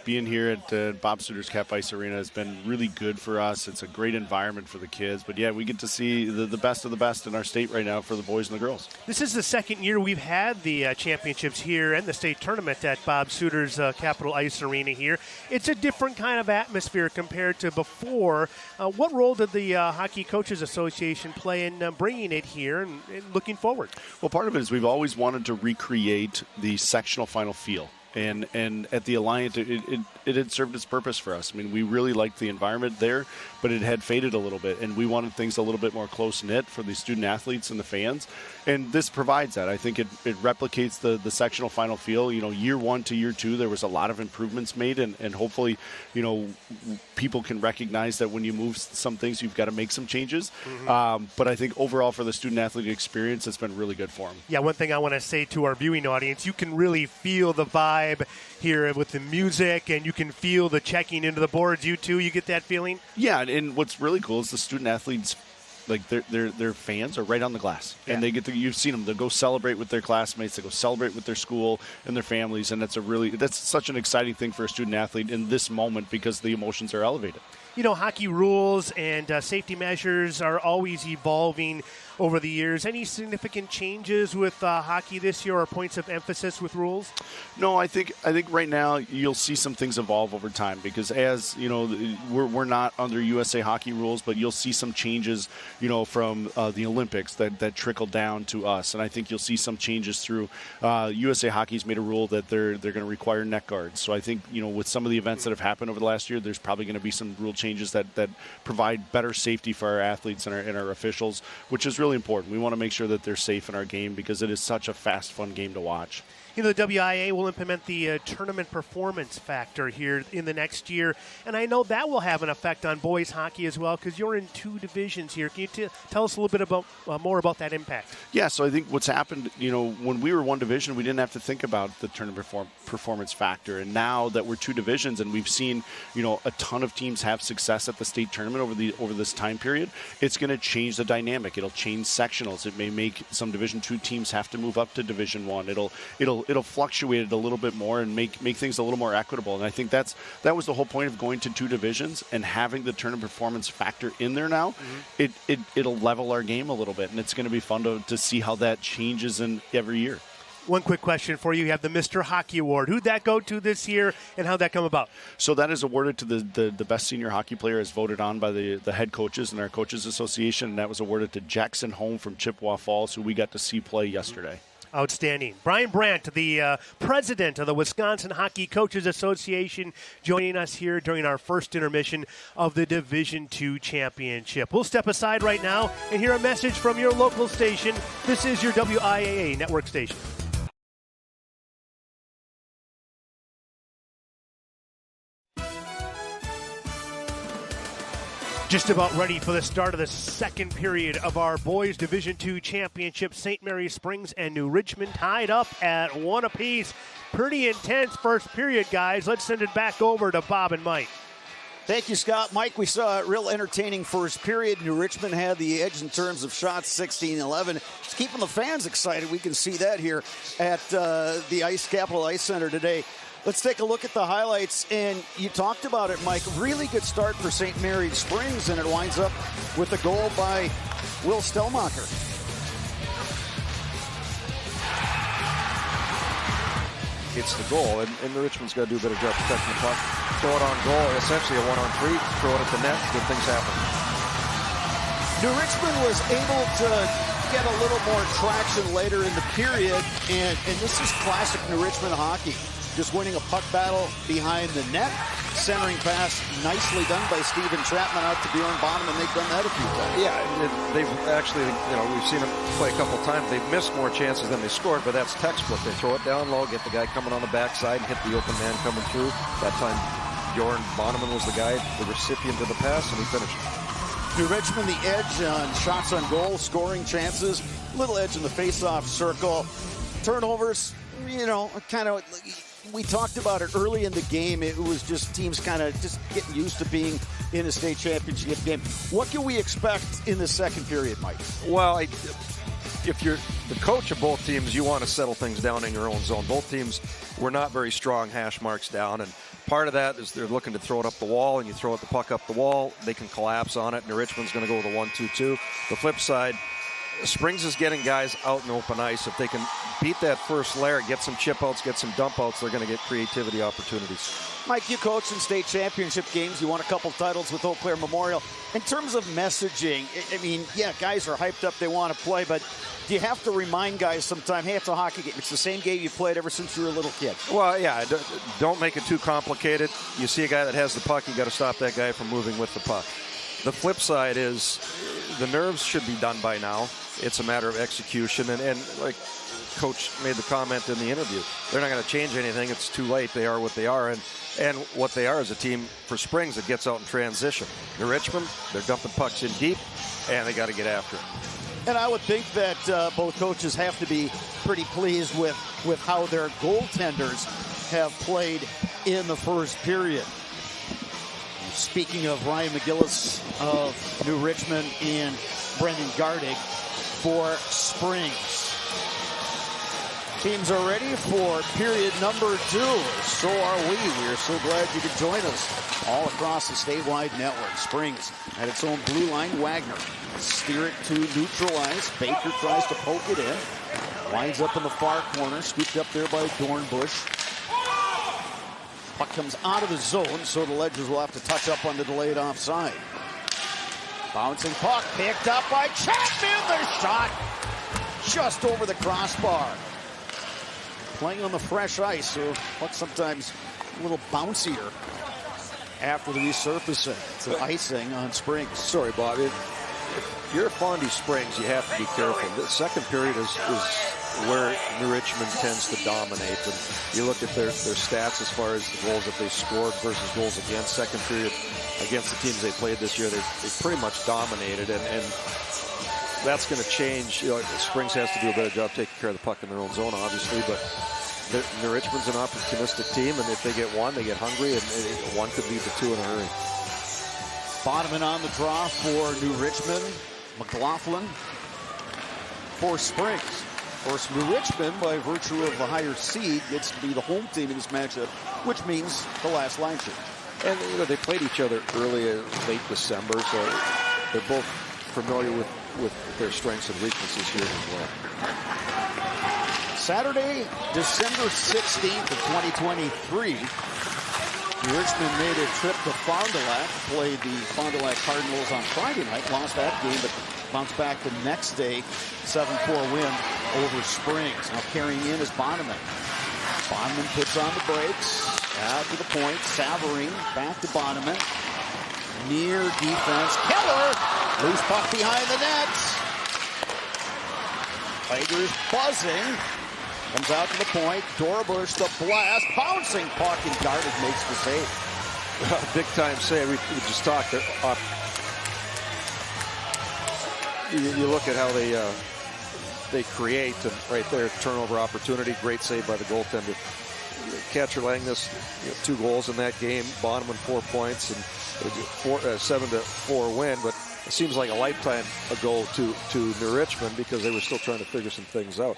Being here at Bob Suter's Cap Ice Arena has been really good for us. It's a great environment for the kids. But, yeah, we get to see the best of the best in our state right now for the boys and the girls. This is the second year we've had the championships here and the state tournament at Bob Suter's Capital Ice Arena here. It's a different kind of atmosphere compared to before. What role did the Hockey Coaches Association play in bringing it here and looking forward? Well, part of it is we've always wanted to recreate the sectional final feel. And at the Alliant, it had served its purpose for us. I mean, we really liked the environment there, but it had faded a little bit, and we wanted things a little bit more close-knit for the student athletes and the fans. And this provides that. I think it replicates the sectional final feel. You know, year 1 to year 2, there was a lot of improvements made, and hopefully, you know, people can recognize that when you move some things, you've got to make some changes. Mm-hmm. But I think overall for the student athlete experience, it's been really good for them. Yeah, one thing I want to say to our viewing audience, you can really feel the vibe here with the music, and you can feel the checking into the boards. You too, you get that feeling? Yeah, and what's really cool is the student athletes, like their fans are right on the glass, and they get to, you've seen them, they'll go celebrate with their classmates, they go celebrate with their school and their families, and that's such an exciting thing for a student athlete in this moment because the emotions are elevated. You know, hockey rules and safety measures are always evolving over the years. Any significant changes with hockey this year or points of emphasis with rules? No, I think right now you'll see some things evolve over time because as, you know, we're not under USA hockey rules, but you'll see some changes, you know, from the Olympics that trickle down to us. And I think you'll see some changes through USA Hockey's made a rule that they're going to require neck guards. So I think, you know, with some of the events that have happened over the last year, there's probably going to be some rule changes that provide better safety for our athletes and our officials, which is really important. We want to make sure that they're safe in our game because it is such a fast, fun game to watch. You know, the WIAA will implement the tournament performance factor here in the next year, and I know that will have an effect on boys hockey as well because you're in 2 divisions here. Can you tell us a little bit about more about that impact? Yeah, so I think what's happened, you know, when we were 1 division, we didn't have to think about the tournament performance factor, and now that we're 2 divisions and we've seen, you know, a ton of teams have success at the state tournament over this time period, it's going to change the dynamic. It'll change sectionals. It may make some Division 2 teams have to move up to Division 1. It'll fluctuate it a little bit more and make things a little more equitable. And I think that was the whole point of going to 2 divisions and having the tournament performance factor in there now. Mm-hmm. It'll level our game a little bit, and it's going to be fun to see how that changes in every year. One quick question for you. You have the Mr. Hockey Award. Who'd that go to this year, and how'd that come about? So that is awarded to the best senior hockey player as voted on by the head coaches in our Coaches Association, and that was awarded to Jackson Holm from Chippewa Falls, who we got to see play yesterday. Outstanding. Brian Brandt, the president of the Wisconsin Hockey Coaches Association, joining us here during our first intermission of the Division II Championship. We'll step aside right now and hear a message from your local station. This is your WIAA network station. Just about ready for the start of the second period of our boys Division II Championship. St. Mary Springs and New Richmond tied up at 1 apiece. Pretty intense first period, guys. Let's send it back over to Bob and Mike. Thank you, Scott. Mike, we saw a real entertaining first period. New Richmond had the edge in terms of shots, 16-11. It's keeping the fans excited. We can see that here at the Capital Ice Center today. Let's take a look at the highlights, and you talked about it, Mike. Really good start for St. Mary's Springs, and it winds up with a goal by Will Stellmacher. It's the goal, and the Richmond's got to do a better job protecting the puck. Throw it on goal, essentially a 1-on-3, throw it at the net, good things happen. New Richmond was able to get a little more traction later in the period, and this is classic New Richmond hockey. Just winning a puck battle behind the net. Centering pass nicely done by Steven Chapman out to Bjorn Bonham, and they've done that a few times. Yeah, they've actually, you know, we've seen them play a couple times. They've missed more chances than they scored, but that's textbook. They throw it down low, get the guy coming on the backside, and hit the open man coming through. That time, Bjorn Bonham was the guy, the recipient of the pass, and he finished it. New Richmond, the edge on shots on goal, scoring chances, little edge in the face-off circle. Turnovers, you know, kind of... We talked about it early in the game. It was just teams kind of just getting used to being in a state championship game. What can we expect in the second period, Mike? Well, if you're the coach of both teams, you want to settle things down in your own zone. Both teams were not very strong hash marks down, and part of that is they're looking to throw it up the wall, and you throw the puck up the wall, they can collapse on it, and Richmond's going to go with a 1-2-2. The flip side, Springs is getting guys out in open ice. If they can beat that first layer, get some chip outs, get some dump outs, they're going to get creativity opportunities. Mike, you coach in state championship games. You won a couple titles with Eau Claire Memorial. In terms of messaging, I mean, yeah, guys are hyped up. They want to play, but do you have to remind guys sometime, hey, it's a hockey game. It's the same game you played ever since you were a little kid. Well, yeah, don't make it too complicated. You see a guy that has the puck, you got to stop that guy from moving with the puck. The flip side is the nerves should be done by now. It's a matter of execution, and like Coach made the comment in the interview, they're not going to change anything. It's too late. They are what they are, and what they are is a team for Springs that gets out in transition. New Richmond, they're dumping pucks in deep, and they got to get after it. And I would think that both coaches have to be pretty pleased with how their goaltenders have played in the first period. Speaking of Ryan McGillis of New Richmond and Brendan Gardig for Springs. Teams are ready for period number 2. So are we. We are so glad you could join us all across the statewide network. Springs at its own blue line. Wagner steer it to neutral ice. Baker tries to poke it in. Winds up in the far corner. Scooped up there by Dornbush. Puck comes out of the zone, so the Ledgers will have to touch up on the delayed offside. Bouncing puck picked up by Chapman. The shot just over the crossbar. Playing on the fresh ice, so puck sometimes a little bouncier after the resurfacing. It's an icing on Springs. Sorry, Bob. If you're Fondy Springs, you have to be careful. The second period is where New Richmond tends to dominate. And you look at their stats as far as the goals that they scored versus goals against. Second period against the teams they played this year, they pretty much dominated, and that's going to change. You know, Springs has to do a better job taking care of the puck in their own zone, obviously, but New Richmond's an opportunistic team, and if they get one, they get hungry, and one could lead to 2 in a hurry. Bottoman on the draw for New Richmond. McLaughlin for Springs. Of course, New Richmond, by virtue of the higher seed, gets to be the home team in this matchup, which means the last line change. And you know, they played each other early, late December, so they're both familiar with their strengths and weaknesses here as well. Saturday, December 16th of 2023, New Richmond made a trip to Fond du Lac, played the Fond du Lac Cardinals on Friday night, lost that game, but bounced back the next day, 7-4 win over Springs. Now carrying in is Bonneman. Bonneman puts on the brakes, out to the point, Savarine back to Bonneman. Near defense, Keller, loose puck behind the net. Tigers buzzing. Comes out to the point. Dorbush, the blast. Bouncing puck, and Gardig makes the save. Big time save. We just talked. You look at how they create, and right there, turnover opportunity. Great save by the goaltender. Catcher Langness, 2 goals in that game. Bonneman 4 points, and 7-4 win. But it seems like a lifetime ago to New Richmond because they were still trying to figure some things out.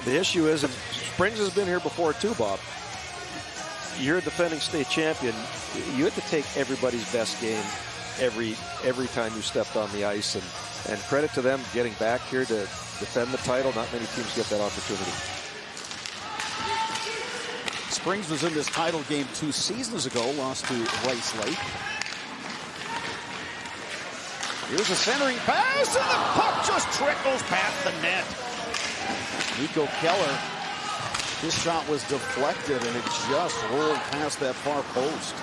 The issue is, and Springs has been here before too, Bob. You're a defending state champion. You had to take everybody's best game every time you stepped on the ice, and credit to them getting back here to defend the title. Not many teams get that opportunity. Springs was in this title game 2 seasons ago, lost to Rice Lake. Here's a centering pass, and the puck just trickles past the net. Nico Keller, his shot was deflected, and it just rolled past that far post.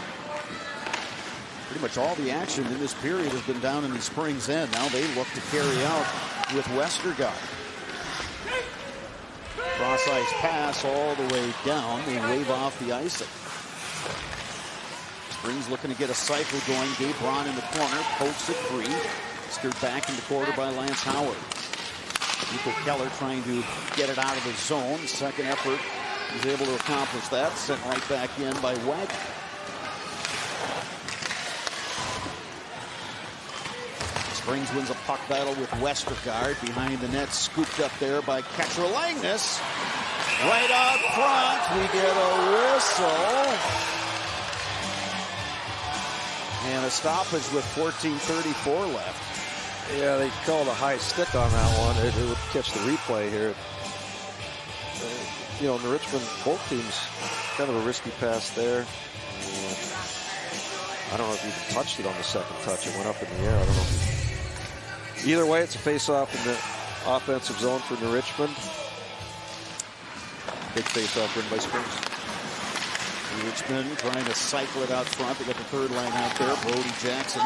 Pretty much all the action in this period has been down in the Springs end. Now they look to carry out with Westergaard. Cross ice pass all the way down. They wave off the icing. Springs looking to get a cycle going. Gabe Braun in the corner, pokes it free. Steered back in the quarter by Lance Howard. Nico Keller trying to get it out of the zone. Second effort, he's able to accomplish that. Sent right back in by Wagner. Springs wins a puck battle with Westergaard. Behind the net, scooped up there by catcher Langness. Right out front, we get a whistle. And a stoppage with 14:34 left. Yeah, they called a high stick on that one. It would catch the replay here. You know, in the Richmond, both teams, kind of a risky pass there. I don't know if you touched it on the second touch. It went up in the air. I don't know. Either way, it's a face-off in the offensive zone for New Richmond. Big face-off win by Springs. New Richmond trying to cycle it out front. They got the third line out there. Brody Jackson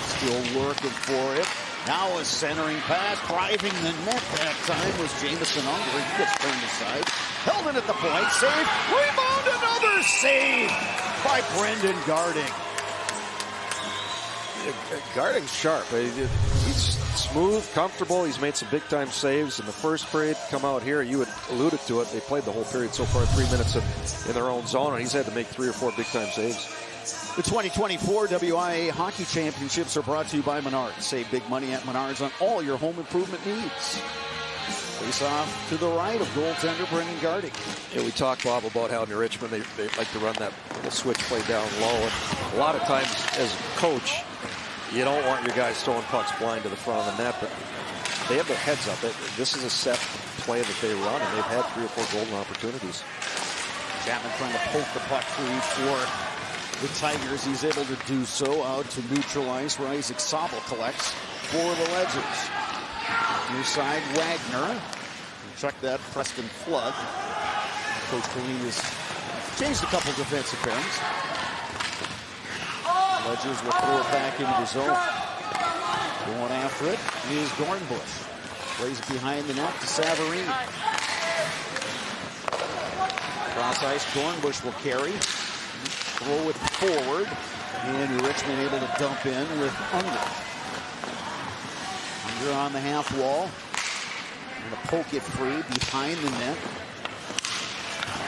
still working for it. Now a centering pass, driving the net that time was Jamison Unger. He gets turned aside. Held it at the point, save, rebound, another save by Brendan Garding. Garding's sharp. He's smooth, comfortable. He's made some big-time saves in the first period. Come out here, you had alluded to it. They played the whole period so far, 3 minutes in their own zone, and he's had to make 3 or 4 big-time saves. The 2024 WIAA Hockey Championships are brought to you by Menards. Save big money at Menards on all your home improvement needs. Face off to the right of goaltender Brendan Garding. Yeah, we talked, Bob, about how New Richmond, they like to run that little switch play down low. And a lot of times as a coach, you don't want your guys throwing pucks blind to the front of the net, but they have their heads up. This is a set play that they run, and they've had 3 or 4 golden opportunities. Chapman trying to poke the puck free for the Tigers. He's able to do so out to neutral ice where Isaac Sobel collects for the Ledgers. Near side, Wagner. Check that, Preston Flood. Coach Colleen has changed a couple defensive pairings. Ledgers will throw it back into the zone. Going after it is Dornbush. Plays behind the net to Savarino. Cross ice, Dornbush will carry. Throw it forward. And New Richmond able to dump in with Unger. Unger on the half wall. Going to poke it free behind the net.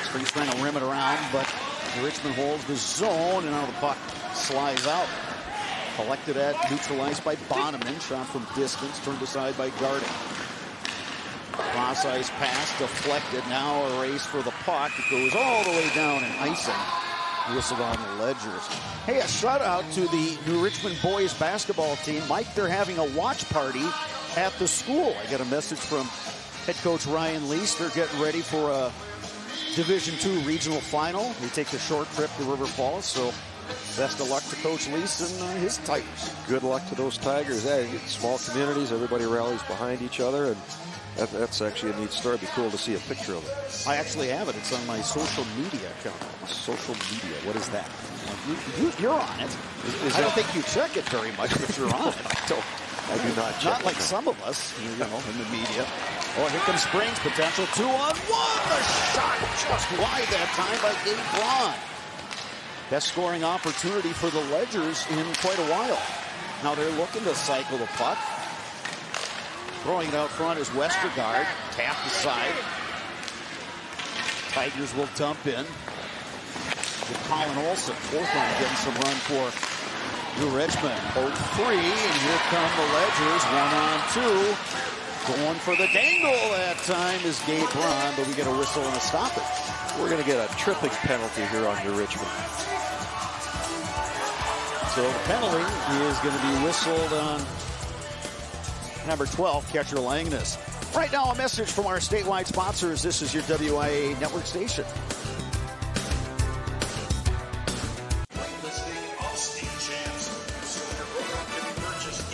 Springs trying to rim it around, but Richmond holds the zone, and now the puck slides out. Collected at neutral ice by Bonneman. Shot from distance, turned aside by Garding. Cross ice pass, deflected. Now a race for the puck. It goes all the way down and icing. Whistled on the Ledgers. Hey, a shout out to the New Richmond boys basketball team. Mike, they're having a watch party at the school. I got a message from head coach Ryan Lease. They're getting ready for a Division II regional final. They take the short trip to River Falls, so best of luck to Coach Lease and his Tigers. Good luck to those Tigers. Small communities, everybody rallies behind each other, and that's actually a neat story. It'd be cool to see a picture of it. I actually have it. It's on my social media account. Social media, what is that? You're on it. I don't think you check it very much, but you're on it. I do not check. Not like some of us, you know, in the media. Oh, here comes Springs. Potential 2-on-1. The shot just wide that time by Gabe Braun. Best scoring opportunity for the Ledgers in quite a while. Now they're looking to cycle the puck. Throwing it out front is Westergaard. Tapped aside. Tigers will dump in. With Colin Olsen, fourth line, getting some run for New Richmond. 0-3, and here come the Ledgers. 1-on-2. Going for the dangle that time is Gabe Braun, but we get a whistle and a stoppage. We're going to get a tripping penalty here on New Richmond. So the penalty is going to be whistled on number 12, catcher Langness. Right now, a message from our statewide sponsors. This is your WIAA network station.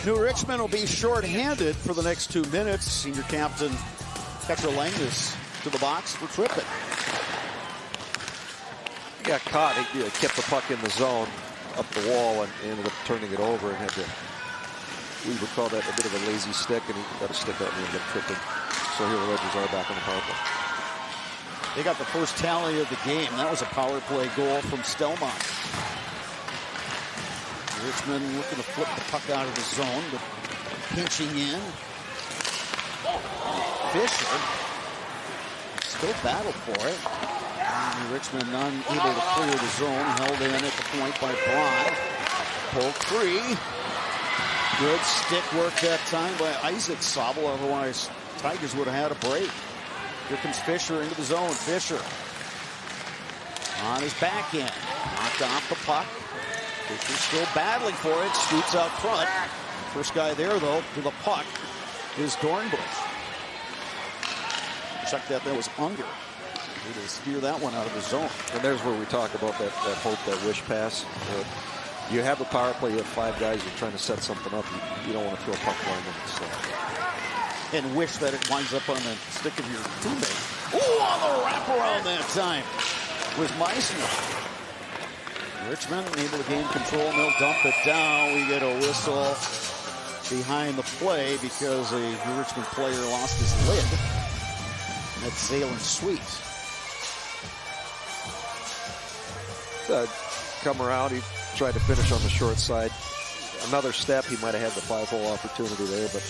New Richmond will be short-handed for the next 2 minutes. Senior captain catcher Langness to the box for tripping. He got caught. He kept the puck in the zone up the wall and ended up turning it over and had to, we would call that a bit of a lazy stick, and he got a stick out and ended up tripping. So here the Ledgers are back on the power play. They got the first tally of the game. That was a power play goal from Stelmont. Richmond looking to flip the puck out of the zone, but pinching in. Fisher still battled for it. And Richmond unable to clear the zone, held in at the point by Braun. Pulled free. Good stick work that time by Isaac Sobel. Otherwise, Tigers would have had a break. Here comes Fisher into the zone. Fisher on his backhand. Knocked off the puck. Fisher still battling for it. Scoots out front. First guy there, though, to the puck is Dornbush. Check that. That was Unger. Able to steer that one out of the zone. And there's where we talk about that hope, that wish pass. You have a power play, you have 5 guys, you're trying to set something up. You don't want to throw a puck long in the slot. And wish that it winds up on the stick of your teammate. Ooh, on the wraparound that time with Meissner. Richmond able to gain control, and they'll dump it down. We get a whistle behind the play because a New Richmond player lost his lid. That's Zaylen Sweet. Come around, he tried to finish on the short side. Another step, he might have had the 5-hole opportunity there, but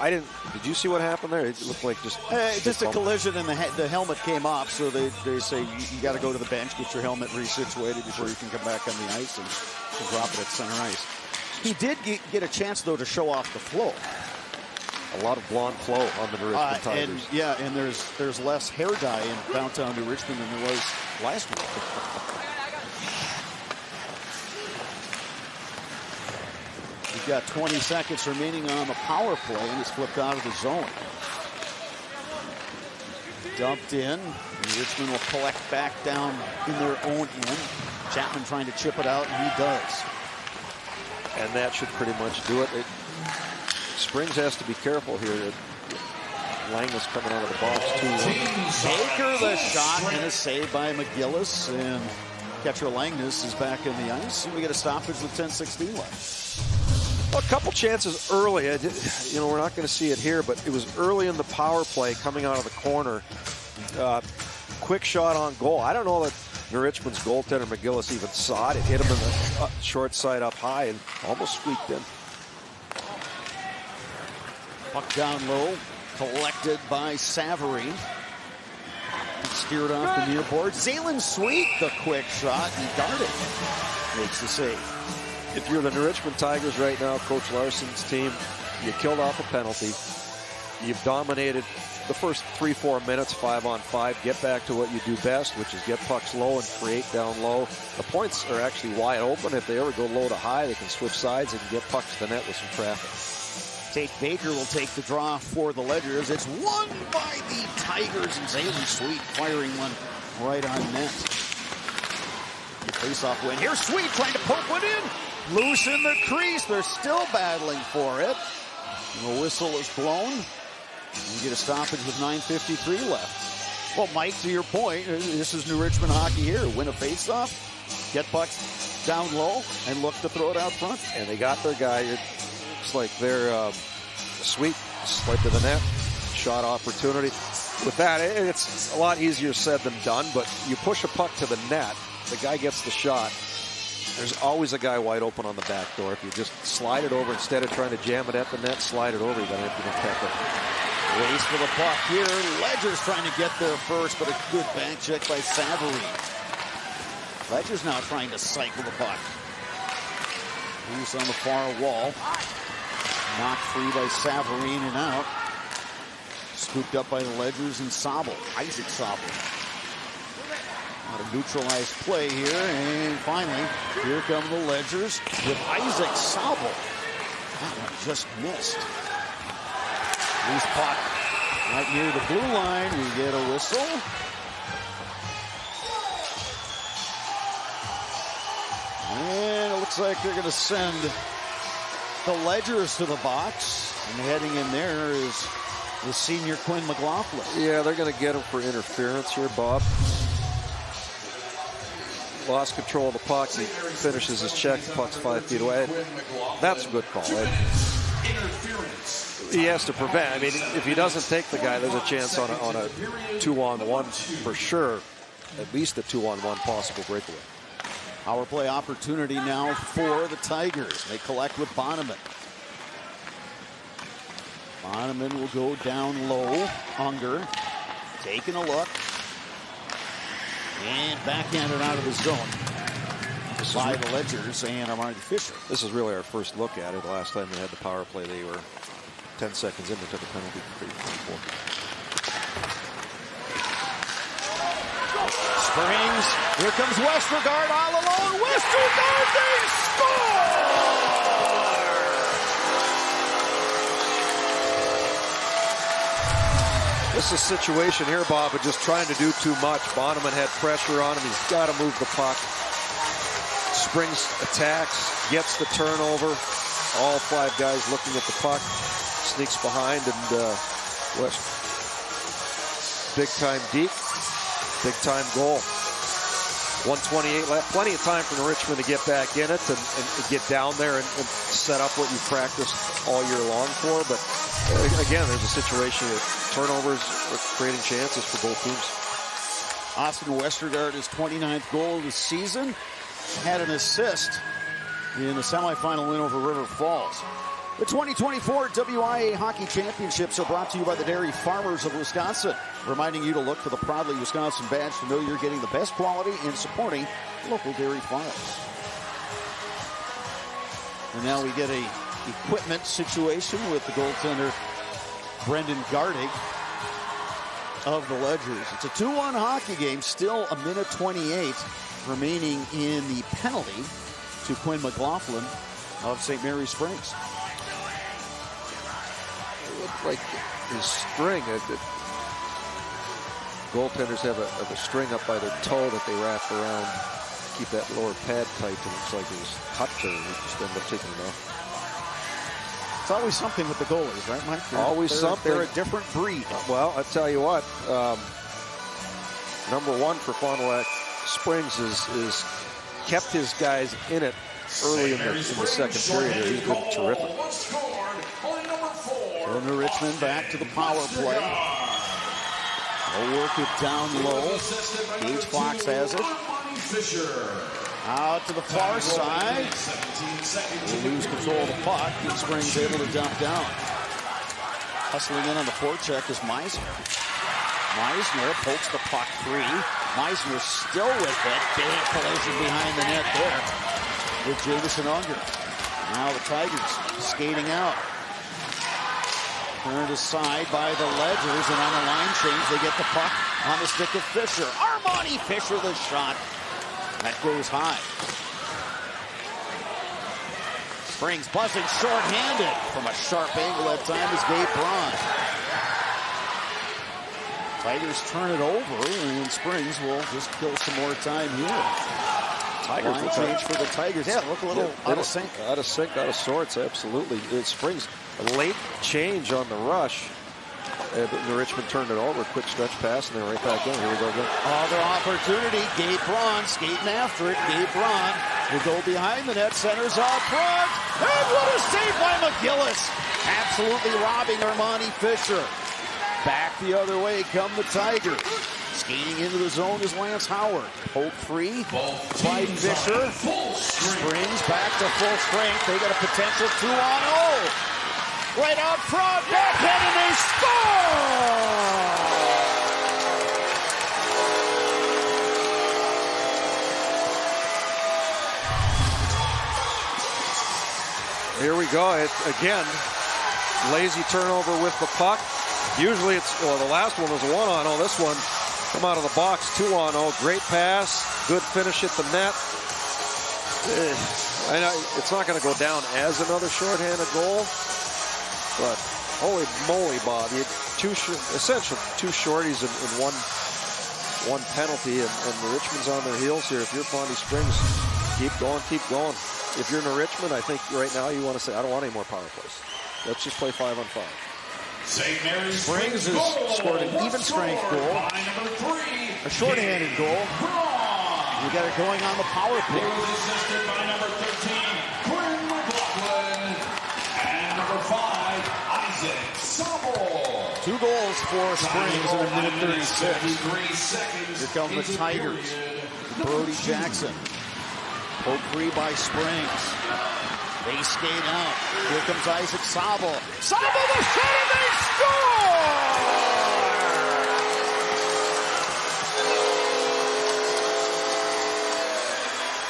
I didn't. Did you see what happened there? It looked like just a collision, and the helmet came off. So they say you got to go to the bench, get your helmet resituated before you can come back on the ice and drop it at center ice. He did get a chance though to show off the flow. A lot of blonde flow on the New Richmond Tigers. And there's less hair dye in downtown New Richmond than there was last week. We've got 20 seconds remaining on the power play, and it's flipped out of the zone. Dumped in. Richmond will collect back down in their own end. Chapman trying to chip it out, and he does. And that should pretty much do it. Springs has to be careful here. Langness coming out of the box too. Baker the shot, and a save by McGillis, and catcher Langness is back in the ice. And we get a stoppage with 10:16 left. Well, a couple chances early. We're not going to see it here, but it was early in the power play coming out of the corner. Quick shot on goal. I don't know that New Richmond's goaltender McGillis even saw it. It hit him in the short side up high and almost squeaked in. Puck down low, collected by Savary. Steered off the near board. Zaylen Sweet, the quick shot, and darted. Makes the save. If you're the New Richmond Tigers right now, Coach Larson's team, you killed off a penalty. You've dominated the first 3-4 minutes, 5-on-5. Get back to what you do best, which is get pucks low and create down low. The points are actually wide open. If they ever go low to high, they can switch sides and get pucks to the net with some traffic. Tate Baker will take the draw for the Ledgers. It's won by the Tigers, and Zaylen Sweet firing one right on net. Face-off win. Here's Sweet trying to poke one in. Loose in the crease. They're still battling for it. And the whistle is blown. You get a stoppage with 9:53 left. Well, Mike, to your point, this is New Richmond hockey here. Win a face-off, get pucks down low, and look to throw it out front. And they got their guy. It looks like they're Sweet slipped to the net. Shot opportunity. With that, it's a lot easier said than done, but you push a puck to the net, the guy gets the shot. There's always a guy wide open on the back door. If you just slide it over instead of trying to jam it at the net, slide it over, you're going to have to peck it. Race for the puck here. Ledger's trying to get there first, but a good bank check by Savary. Ledger's now trying to cycle the puck. Loose on the far wall. Knocked free by Savary in and out. Scooped up by the Ledgers and Sobel. Isaac Sobel. Not a neutralized play here, and finally, here come the Ledgers with Isaac Sobel. That one just missed. Loose puck right near the blue line. We get a whistle. And it looks like they're going to send the Ledgers to the box. And heading in there is the senior Quinn McLaughlin. Yeah, they're going to get him for interference here, Bob. Lost control of the puck. He finishes his check. The puck's 5 feet away. That's a good call. He has to prevent. I mean, if he doesn't take the guy, there's a chance on a 2-on-1 for sure. At least a 2-on-1 possible breakaway. Power play opportunity now for the Tigers. They collect with Bonneman. Bonneman will go down low. Unger taking a look. And backhanded out of the zone. by the Ledgers and Armani Fisher. This is really our first look at it. The last time they had the power play, they were 10 seconds in. They took a penalty for 3-4. Springs. Here comes Westergaard all alone. Westergaard, they score! This is a situation here, Bob, of just trying to do too much. Bonneman had pressure on him. He's got to move the puck. Springs attacks, gets the turnover. All 5 guys looking at the puck. Sneaks behind, and West. Big-time deep. Big-time goal. 1:28 left. Plenty of time for Richmond to get back in it and get down there and set up what you practiced all year long for. But again, there's a situation that turnovers are creating chances for both teams. Austin Westergaard, his 29th goal of the season, had an assist in the semifinal win over River Falls. The 2024 WIAA Hockey Championships are brought to you by the Dairy Farmers of Wisconsin, reminding you to look for the proudly Wisconsin badge to know you're getting the best quality in supporting local dairy farms. And now we get a equipment situation with the goaltender Brendan Gardig of the Ledgers. It's a 2-1 hockey game, still a minute 28 remaining in the penalty to Quinn McLaughlin of St. Mary Springs. It looked like his string, goaltenders have a string up by their toe that they wrap around to keep that lower pad tight, and it looks like it was cut there, and he just ended up taking it off. It's always something with the goalies, right, Mike? Always something. They're a different breed. Well, I tell you what, number 1 for Fond du Lac Springs is kept his guys in it early in the second period. He's been terrific. So Richmond back to the power play. They'll work it down low. Gage Fox has it. Out to the far side. They lose control of the puck. And Springs able to dump down. Hustling in on the forecheck is Meisner. Meisner pokes the puck free. Meisner still with it. Big collision behind the net there with Jamison Unger. Now the Tigers skating out. Turned aside by the Ledgers, and on the line change, they get the puck on the stick of Fisher. Armani Fisher, the shot. That goes high. Springs buzzing short-handed from a sharp angle that time is Gabe Braun. Tigers turn it over, and Springs will just kill some more time here. Tigers will change for the Tigers. Yeah, look a little out of sync. Out of sync, out of sorts, absolutely. Springs, a late change on the rush. The Richmond turned it over, quick stretch pass, and they're right back in. Here we go again. Other opportunity, Gabe Braun skating after it. Gabe Braun will go behind the net, centers out front, and what a save by McGillis. Absolutely robbing Armani Fisher. Back the other way come the Tigers. Skating into the zone is Lance Howard. Poke free by Fisher. Springs back to full strength. They got a potential 2-on-0. Right out front, backhand, and they score! Here we go. Again, lazy turnover with the puck. Usually it's, well, the last one was a 1-on-0. This one, come out of the box, 2-on-0. Great pass, good finish at the net. I know it's not going to go down as another shorthanded goal, but holy moly, Bob! You had essentially two shorties in one penalty, and the Richmond's on their heels here. If you're Fondy Springs, keep going, keep going. If you're in Richmond, I think right now you want to say, I don't want any more power plays. Let's just play 5-on-5. St. Mary's Springs has scored an even strength goal, a shorthanded goal. We got it going on the power play. He was assisted by number 13, Quinn McLaughlin, and number 5, Isaac Sobel. 2 goals for Springs in a minute 36. Here come the Tigers. Brody Jackson. Poke free by Springs. They skate out. Here comes Isaac Sobel. Sobel the shot, and they score!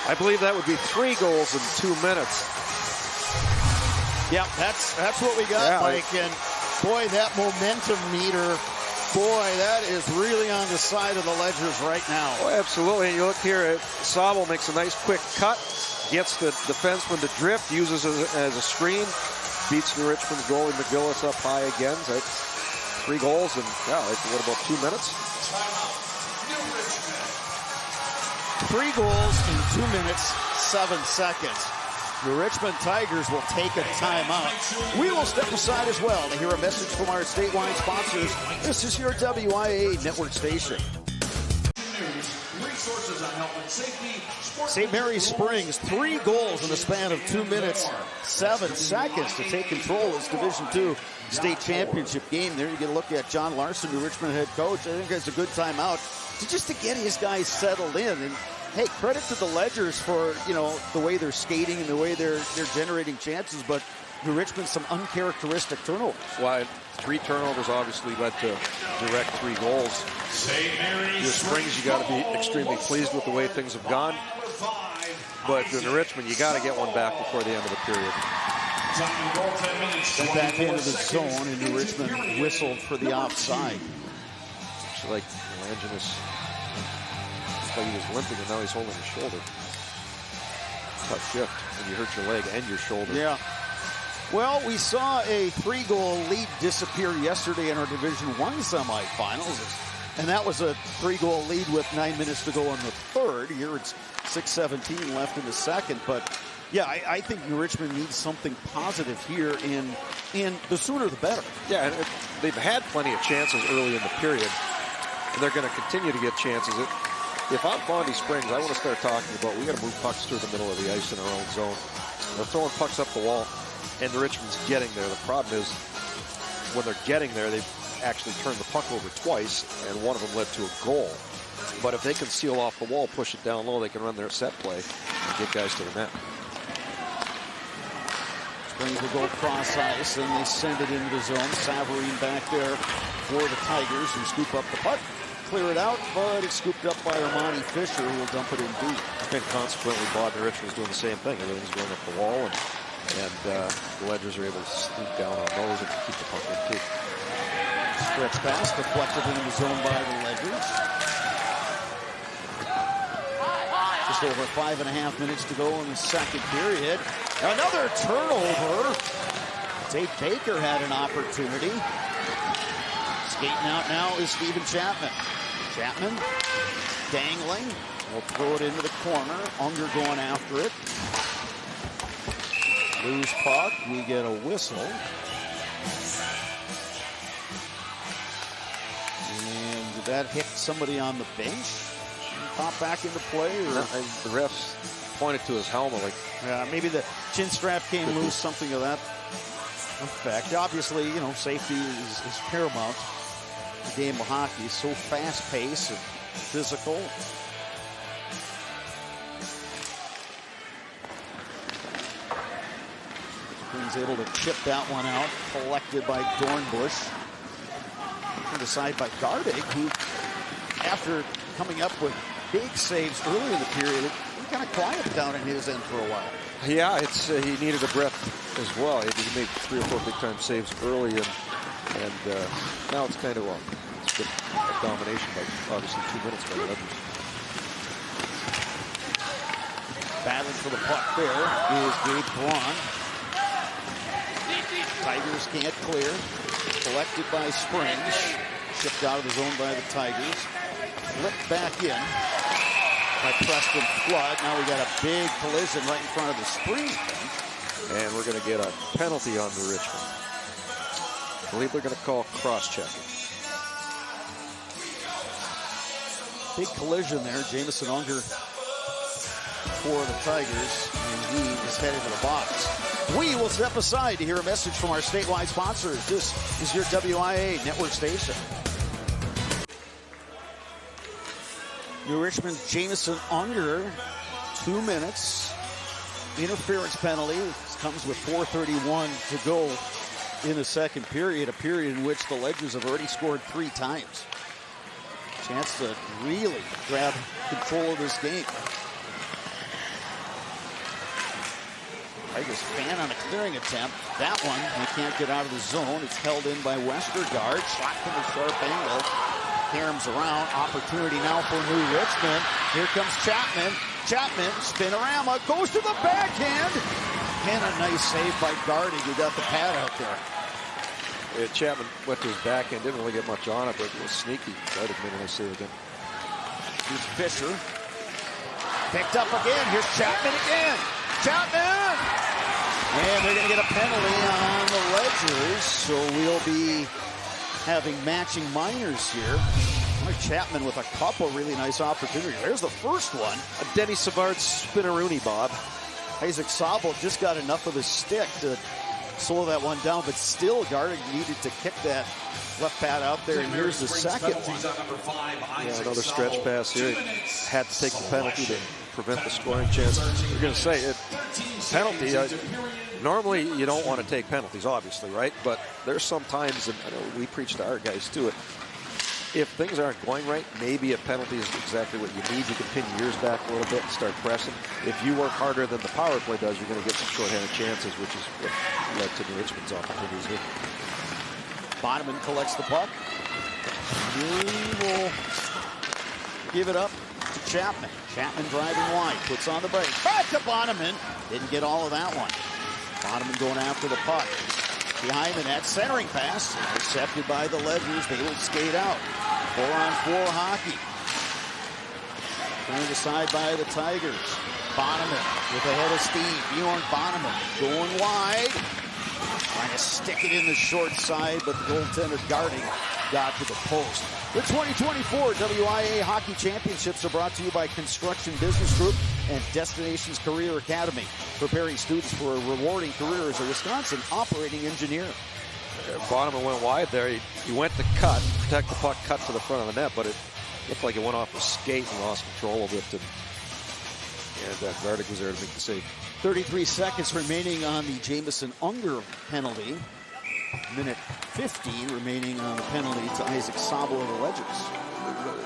I believe that would be 3 goals in 2 minutes. Yeah, that's what we got, Mike. And boy, that momentum meter, boy, that is really on the side of the Ledgers right now. Oh, absolutely. And you look here, Sabo makes a nice quick cut, gets the defenseman to drift, uses it as a screen, beats the Richmond goalie McGillis up high again. So it's 3 goals in, what about 2 minutes? 3 goals in 2 minutes, 7 seconds. The Richmond Tigers will take a timeout. We will step aside as well to hear a message from our statewide sponsors. This is your WIAA network station. St. Mary's Springs, 3 goals in the span of 2 minutes, 7 seconds to take control of this Division II state championship game. There you get a look at John Larson, the Richmond head coach. I think it's a good timeout just to get his guys settled in. And hey, credit to the Ledgers for, the way they're skating and the way they're generating chances, but New Richmond, some uncharacteristic turnovers. Well, 3 turnovers obviously led to direct 3 goals. Your Springs, you got to be extremely pleased with the way things have gone. But in Richmond, you got to get one back before the end of the period. Sent back into the zone, and New Richmond whistled for the offside. It's like Langinus. Like he was limping and now he's holding his shoulder. Tough shift when you hurt your leg and your shoulder. Yeah. Well, we saw a 3-goal lead disappear yesterday in our Division I semifinals. And that was a 3-goal lead with 9 minutes to go in the third. Here it's 6:17 left in the second. But yeah, I think New Richmond needs something positive here, and the sooner the better. Yeah, and they've had plenty of chances early in the period. And they're going to continue to get chances. If I'm Bondi Springs, I want to start talking about we got to move pucks through the middle of the ice in our own zone. They're throwing pucks up the wall, and the Richmond's getting there. The problem is when they're getting there, they've actually turned the puck over twice, and one of them led to a goal. But if they can seal off the wall, push it down low, they can run their set play and get guys to the net. Springs will go cross ice, and they send it into the zone. Savarine back there for the Tigers, who scoop up the puck. Clear it out, but it's scooped up by Armani Fisher, who will dump it in deep. And consequently, Bodden Richmond's doing the same thing. Everything's going up the wall, and the Ledgers are able to sneak down on those and keep the puck in deep. Stretch pass deflected into the zone by the Ledgers. Just over 5.5 minutes to go in the second period. Another turnover. Tate Baker had an opportunity. Skating out now is Steven Chapman. Chapman dangling. We'll throw it into the corner. Unger going after it. Loose puck. We get a whistle. And did that hit somebody on the bench? Pop back into play? Or? No, the refs pointed to his helmet. Maybe the chin strap came loose, something of that effect. Obviously, safety is paramount. The game of hockey is so fast-paced and physical. Springs able to chip that one out, collected by Dornbush. Turned aside by Gardig, who, after coming up with big saves early in the period, it kind of quieted down in his end for a while. Yeah, he needed a breath as well. He made 3 or 4 big-time saves early, and now it's kind of it's been a domination by obviously 2 minutes by the Ledgers. Battling for the puck there is Gabe Braun. Tigers can't clear. Collected by Springs. Shipped out of the zone by the Tigers. Flipped back in by Preston Flood. Now we got a big collision right in front of the Springs bench. And we're going to get a penalty on the Richmond. I believe they're going to call cross-checking. Big collision there. Jamison Unger for the Tigers, and he is headed to the box. We will step aside to hear a message from our statewide sponsors. This is your WIAA network station. New Richmond's Jamison Unger, 2 minutes. Interference penalty. This comes with 4:31 to go in the second period, a period in which the Ledgers have already scored 3 times. Chance to really grab control of this game. Tigers fan on a clearing attempt. That one, they can't get out of the zone. It's held in by Westergaard. Shot from a sharp angle. Caroms around. Opportunity now for New Richmond. Here comes Chapman. Chapman, spinorama, goes to the backhand. And a nice save by Garding, who got the pad out there. Yeah, Chapman went to his backhand, didn't really get much on it, but it was sneaky. Garding made a nice save again. Here's Fisher. Picked up again. Here's Chapman again. Chapman! And they're going to get a penalty on the Ledgers, so we'll be having matching minors here. Chapman with a couple really nice opportunities. There's the first one. A Denny Savard spinneroonie, Bob. Isaac Sobel just got enough of his stick to slow that one down, but still Garding needed to kick that left pad out there, and here's the second one. Yeah, another stretch pass here. Had to take the penalty to prevent the scoring chance. You're going to say it. Penalty, normally you don't want to take penalties, obviously, right? But there's some times, and I know we preach to our guys too, if things aren't going right, maybe a penalty is exactly what you need. You can pin yours back a little bit and start pressing. If you work harder than the power play does, you're going to get some shorthanded chances, which is what led to New Richmond's opportunities here. Bonneman collects the puck. He will give it up to Chapman. Chapman driving wide, puts on the brake. Back to Bonneman. Didn't get all of that one. Bonneman going after the puck. Behind the net, centering pass, intercepted by the Ledgers. They will skate out. 4-on-4 hockey. Turned aside by the Tigers. Bonneman with a head of steam. Bjorn Bonneman going wide. Trying to stick it in the short side, but the goaltender Garding got to the post. The 2024 WIAA Hockey Championships are brought to you by Construction Business Group and Destinations Career Academy, preparing students for a rewarding career as a Wisconsin operating engineer. Bonneman went wide there. He went to cut, protect the puck, cut to the front of the net, but it looked like it went off his skate and lost control of it. And Garding was there to make the save. 33 seconds remaining on the Jamison Unger penalty. Minute 15 remaining on the penalty to Isaac Sobel of the Ledgers.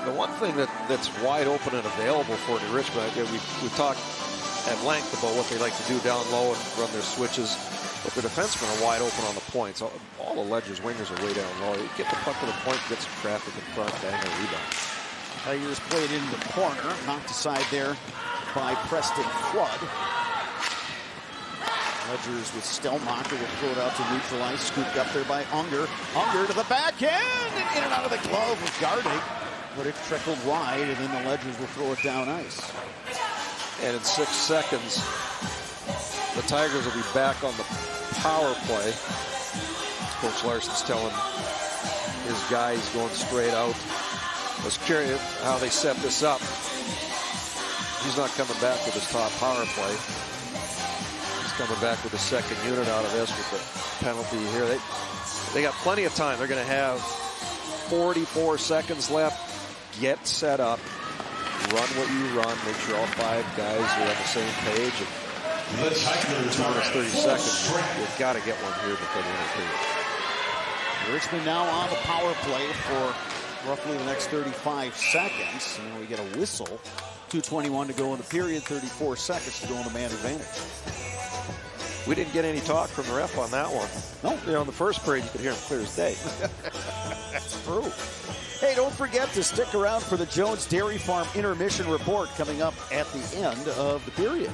The one thing that's wide open and available for New Richmond, we talked at length about what they like to do down low and run their switches, but their defensemen are wide open on the points. All the Ledgers wingers are way down low. You get the puck to the point, get some traffic in front, bang a rebound. Tigers played into the corner, knocked aside there by Preston Flood. Ledgers with Stelmacher will throw it out to neutralize. Scooped up there by Unger. Unger to the backhand and in and out of the glove with Garding. But it trickled wide, and then the Ledgers will throw it down ice. And in 6 seconds, the Tigers will be back on the power play. Coach Larson's telling his guys going straight out. I was curious how they set this up. He's not coming back with his top power play. Coming back with the second unit out of this with the penalty here. They got plenty of time. They're going to have 44 seconds left. Get set up. Run what you run. Make sure all 5 guys are on the same page. And 2 minutes, 30 seconds. You've got to get one here before the end of the period. Richmond now on the power play for roughly the next 35 seconds. And we get a whistle. 2:21 to go in the period. 34 seconds to go in the man advantage. We didn't get any talk from the ref on that one. No. You know, in the first period, you could hear him clear as day. That's true. Hey, don't forget to stick around for the Jones Dairy Farm intermission report coming up at the end of the period.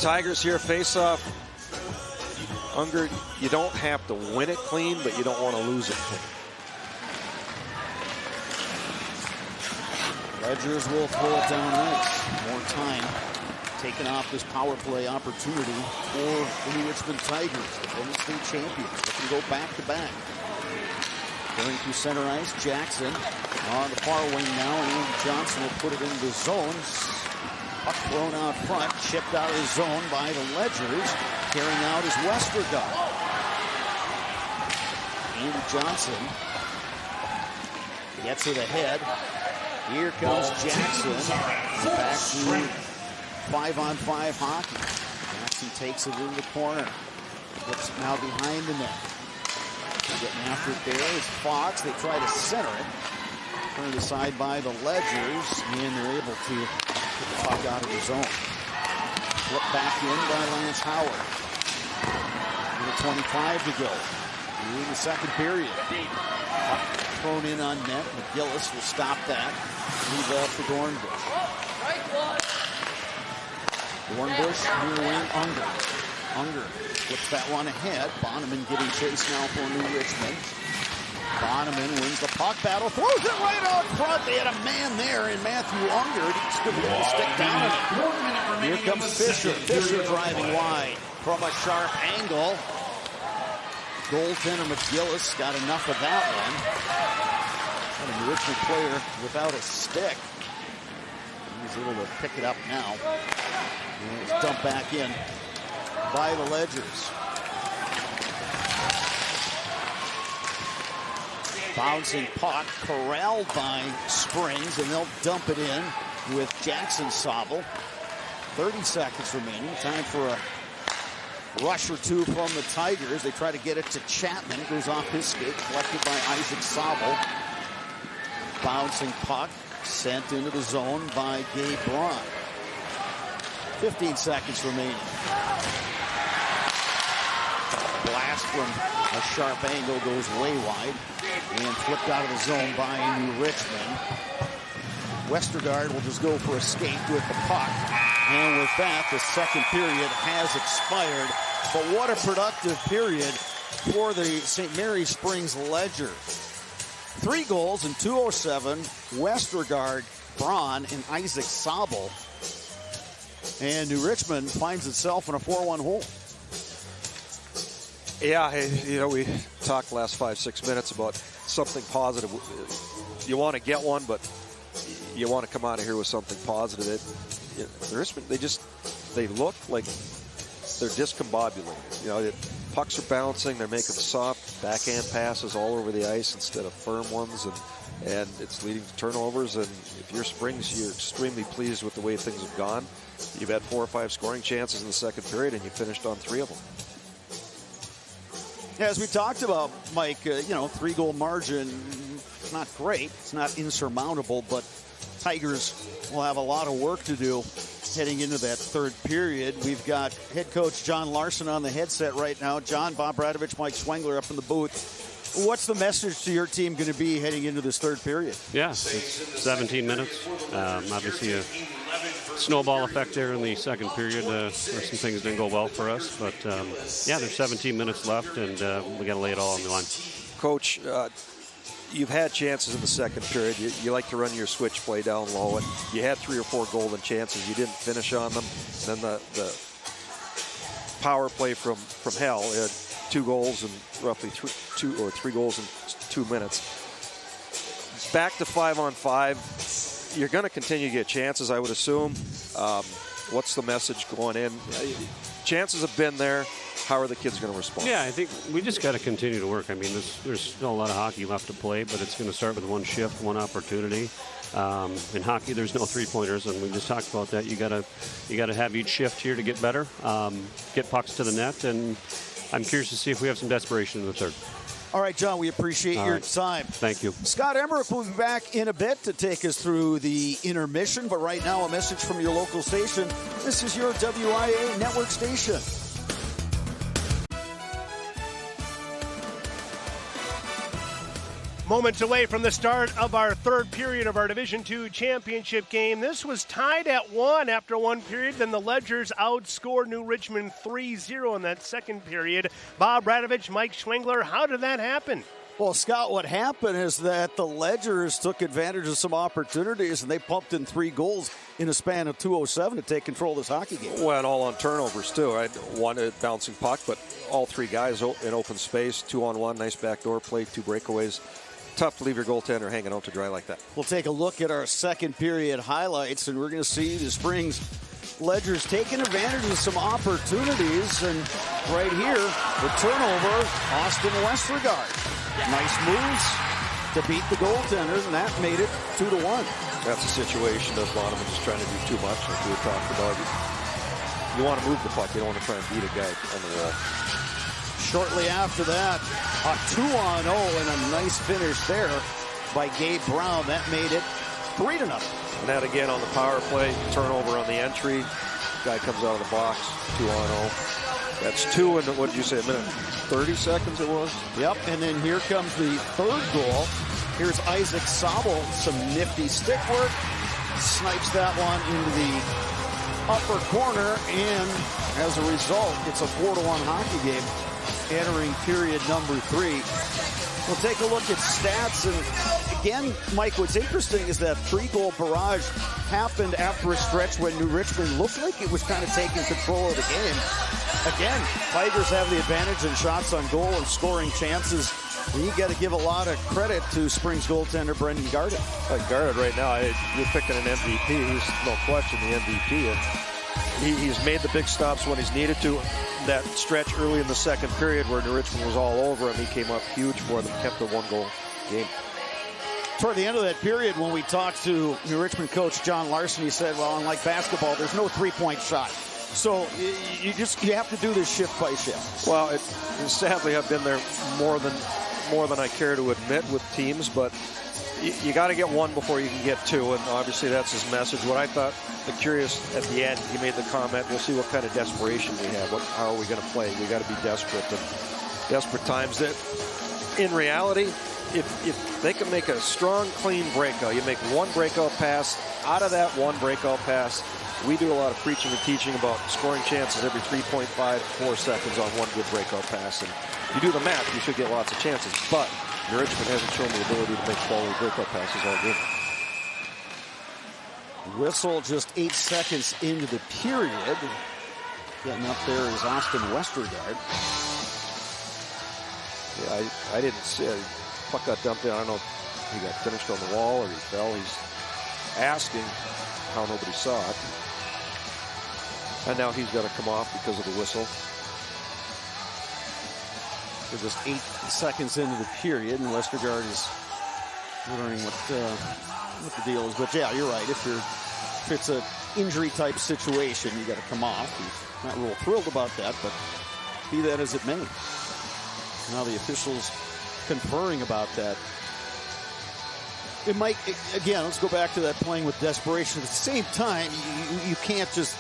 Tigers here face off. Unger, you don't have to win it clean, but you don't want to lose it clean. Ledgers will throw it down ice. More time taken off this power play opportunity for the New Richmond Tigers, the Golden State champions. They can go back-to-back. Going through center ice, Jackson on the far wing now, and Andy Johnson will put it into the zones. Puck thrown out front, chipped out of the zone by the Ledgers. Carrying out is Westergaard. Andy Johnson gets it ahead. Here comes Jackson. Back to 5-on-5 hockey. Jackson takes it into the corner. Gets it now behind the net. Getting after it there is Fox. They try to center it. Turned aside by the Ledgers, and they're able to get the puck out of the zone. Flip back in by Lance Howard. 25 to go in the second period. Thrown in on net. McGillis will stop that. Leave that for Dornbush. Dornbush, near wing, Unger. Unger flips that one ahead. Bonneman getting chase now for New Richmond. Bonneman wins the puck battle, throws it right out front. They had a man there in Matthew Unger. He's going to stick down in it. Here comes Fisher. Fisher driving wide from a sharp angle. Goaltender McGillis got enough of that one. A New Richmond player without a stick. He's able to pick it up now. And it's dumped back in by the Ledgers. Bouncing puck, corralled by Springs, and they'll dump it in with Jackson Sobel. 30 seconds remaining. Time for a rush or two from the Tigers. They try to get it to Chapman. It goes off his skate, collected by Isaac Sobel. Bouncing puck, sent into the zone by Gabe Braun. 15 seconds remaining. Blast from a sharp angle goes way wide and flipped out of the zone by New Richmond. Westergaard will just go for a skate with the puck. And with that, the second period has expired. But what a productive period for the St. Mary Springs Ledger. 3 goals in 2:07. Westergaard, Braun, and Isaac Sobel. And New Richmond finds itself in a 4-1 hole. Yeah, you know, we talked the last 5-6 minutes about something positive. You want to get one, but you want to come out of here with something positive. The Richmond, they look like they're discombobulated. You know, the pucks are bouncing. They're making soft backhand passes all over the ice instead of firm ones, and it's leading to turnovers. And if you're Springs, you're extremely pleased with the way things have gone. You've had 4 or 5 scoring chances in the second period, and you finished on 3 of them. As we talked about, Mike, 3-goal margin, not great. It's not insurmountable, but Tigers will have a lot of work to do heading into that third period. We've got head coach John Larson on the headset right now. John, Bob Bradovich, Mike Schwengler up in the booth. What's the message to your team going to be heading into this third period? Yeah, it's 17 minutes. Obviously a snowball effect there in the second period where some things didn't go well for us. But, there's 17 minutes left, and we got to lay it all on the line. Coach, You've had chances in the second period. You like to run your switch play down low, and you had 3 or 4 golden chances. You didn't finish on them. And then the power play from Hell had 2 goals and roughly 3 goals in 2 minutes. Back to 5-on-5. You're going to continue to get chances, I would assume. What's the message going in? Chances have been there. How are the kids going to respond? Yeah, I think we just got to continue to work. I mean, there's still a lot of hockey left to play, but it's going to start with one shift, one opportunity. In hockey, there's no 3-pointers, and we just talked about that. You got to have each shift here to get better, get pucks to the net, and I'm curious to see if we have some desperation in the third. All right, John, we appreciate your time. Thank you. Scott Emmerich will be back in a bit to take us through the intermission, but right now a message from your local station. This is your WIAA network station. Moments away from the start of our third period of our Division II championship game. This was tied at 1 after one period. Then the Ledgers outscored New Richmond 3-0 in that second period. Bob Bradovich, Mike Schwengler, how did that happen? Well, Scott, what happened is that the Ledgers took advantage of some opportunities, and they pumped in 3 goals in a span of 2:07 to take control of this hockey game. Well, and all on turnovers, too. Right? One bouncing puck, but all 3 guys in open space, 2-on-1, nice backdoor play, 2 breakaways. Tough to leave your goaltender hanging out to dry like that. We'll take a look at our second period highlights, and we're going to see the Springs Ledgers taking advantage of some opportunities. And right here, the turnover, Austin Westergaard. Nice moves to beat the goaltenders, and that made it 2-1. That's a situation of Bonneman just trying to do too much, like we were talking about. You want to move the puck. You don't want to try and beat a guy on the wall. Shortly after that, a 2-on-0 and a nice finish there by Gabe Brown. That made it 3-0. And that again on the power play, turnover on the entry. Guy comes out of the box, 2-on-0. That's 2 in, what did you say, a minute 30 seconds it was? Yep, and then here comes the third goal. Here's Isaac Sobel, some nifty stick work. Snipes that one into the upper corner, and as a result, it's a 4-1 hockey game entering period number 3. We'll take a look at stats, and again, Mike, what's interesting is that 3-goal barrage happened after a stretch when New Richmond looked like it was kind of taking control of the game. Again, Tigers have the advantage in shots on goal and scoring chances. And you got to give a lot of credit to Springs goaltender Brendan Garden. Garden right now, you're picking an MVP. He's no question the MVP. And he's made the big stops when he's needed to. That stretch early in the second period where New Richmond was all over him, he came up huge for them, kept the 1-goal game. Toward the end of that period, when we talked to New Richmond coach John Larson, he said, well, unlike basketball, there's no 3-point shot. So you have to do this shift by shift. Well, sadly, I've been there more than I care to admit with teams, but you got to get 1 before you can get 2, and obviously that's his message. What I thought, curious at the end, he made the comment, we'll see what kind of desperation we have. How are we going to play? We got to be desperate. And desperate times. That in reality, if they can make a strong, clean breakout, you make 1 breakout pass. Out of that 1 breakout pass, we do a lot of preaching and teaching about scoring chances every 3.5 to 4 seconds on 1 good breakout pass. And you do the math, you should get lots of chances. But New Richmond hasn't shown the ability to make quality breakout passes all game. Whistle just 8 seconds into the period. Getting up there is Austin Westergaard. Yeah, I didn't see it. Puck got dumped in. I don't know if he got finished on the wall or he fell. He's asking how nobody saw it. And now he's got to come off because of the whistle. We're just 8 seconds into the period, and Westergaard is wondering what the deal is. But yeah, you're right. If it's an injury type situation, you got to come off. He's not real thrilled about that, but be that as it may. Now the officials conferring about that. It might, again, let's go back to that playing with desperation. At the same time, you can't just,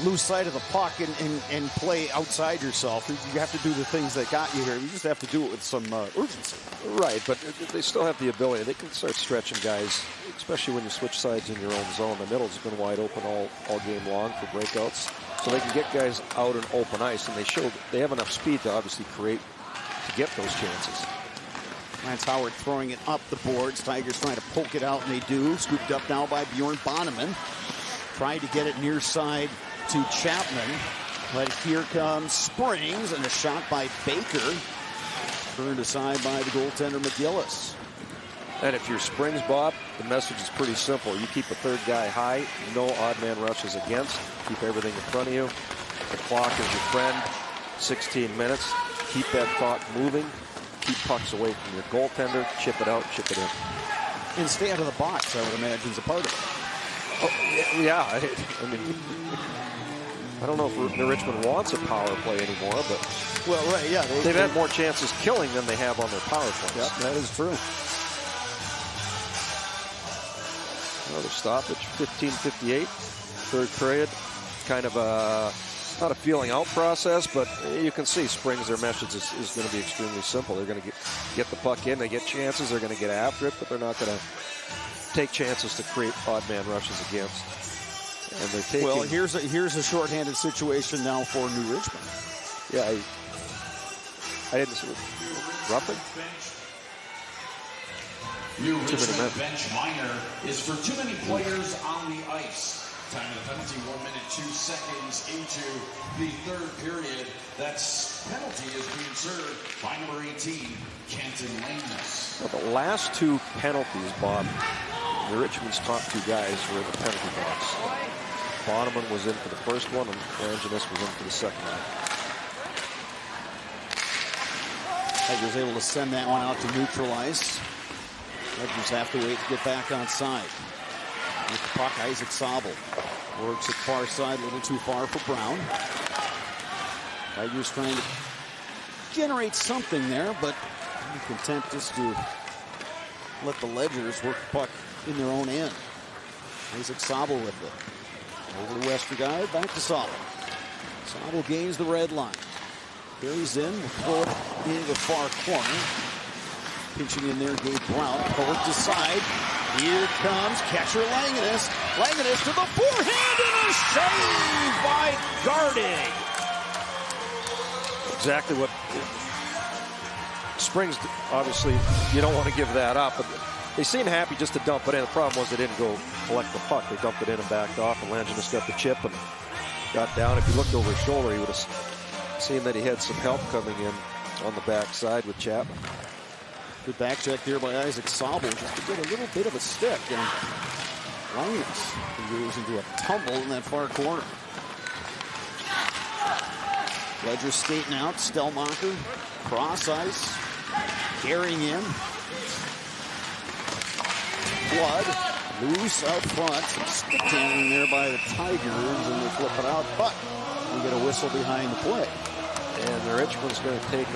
lose sight of the puck and play outside yourself. You have to do the things that got you here. You just have to do it with some urgency. Right, but they still have the ability. They can start stretching guys, especially when you switch sides in your own zone. The middle's been wide open all game long for breakouts. So they can get guys out in open ice, and they have enough speed to obviously create to get those chances. Lance Howard throwing it up the boards. Tigers trying to poke it out, and they do. Scooped up now by Bjorn Bonneman. Trying to get it near side to Chapman. But here comes Springs, and a shot by Baker. Turned aside by the goaltender McGillis. And if you're Springs, Bob, the message is pretty simple. You keep a third guy high, no odd man rushes against. Keep everything in front of you. The clock is your friend. 16 minutes. Keep that clock moving. Keep pucks away from your goaltender. Chip it out, chip it in. And stay out of the box, I would imagine, is a part of it. Oh, yeah. I mean, I don't know if New Richmond wants a power play anymore, but well, right, yeah, they've had more chances killing than they have on their power plays. Yep, that is true. Another stoppage, 15:58, third period. Kind of not a feeling out process, but you can see Springs, their message is going to be extremely simple. They're going to get the puck in, they get chances, they're going to get after it, but they're not going to take chances to create odd man rushes against. And they're taking. Well, here's a shorthanded situation now for New Richmond. Yeah, I didn't see it. Roughing. New Richmond bench minor is for too many players on the ice. Time of the penalty, 1 minute, 2 seconds into the third period. That's penalty is being served by number 18, Canton Lameness. Well, the last 2 penalties, Bob, New Richmond's top 2 guys were in the penalty box. Bonneman was in for the first one, and Ranginus was in for the second one. Tigers able to send that one out to neutral ice. Tigers have to wait to get back on side. With the puck, Isaac Sobel works it far side, a little too far for Brown. Tigers trying to generate something there, but content just to let the Ledgers work the puck in their own end. Isaac Sobel with it. Over to Westergaard, back to Sobel. Sobel gains the red line. Carries in, will throw it into the far corner. Pinching in there, Gabe Brown, forward to side. Here comes catcher Langenus. Langenus to the forehand and a save by Gardig. Exactly what Springs, obviously, you don't want to give that up, but they seem happy just to dump it in. The problem was they didn't go collect the puck. They dumped it in and backed off, and Langenus got the chip and got down. If you looked over his shoulder, he would have seen that he had some help coming in on the backside with Chapman. Good back check there by Isaac Sobel just to get a little bit of a stick. And Langenus goes into a tumble in that far corner. Ledger skating out. Stellmacher, cross ice, carrying in. Flood, loose out front. Sticking there by the Tigers, and they flip it out. But we get a whistle behind the play. And the Richmond's going to take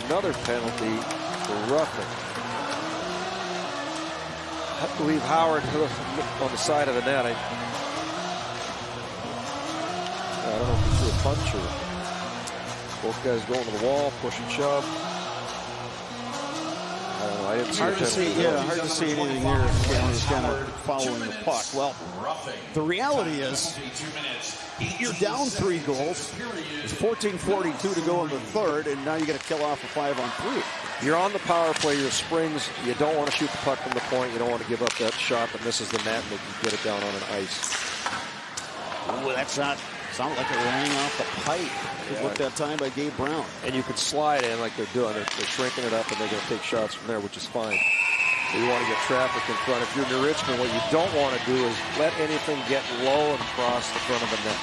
another penalty for roughing. I believe Howard on the side of the net. I don't know if he threw a punch or both guys going to the wall, push and shove. I don't know. I didn't see hard to see. Yeah, hard to see anything there. He's kind of following the puck. Well, the reality is you're down 3 goals. There's 14:42 to go in the third, and now you got to kill off a 5-on-3. You're on the power play. You're Springs. You don't want to shoot the puck from the point. You don't want to give up that shot that misses the net and they can get it down on an ice. Ooh, that shot sounded like it rang off the pipe. Good look that time by Gabe Brown. And you could slide in like they're doing. They're shrinking it up, and they're going to take shots from there, which is fine. You want to get traffic in front. If you're New Richmond, what you don't want to do is let anything get low and cross the front of the net.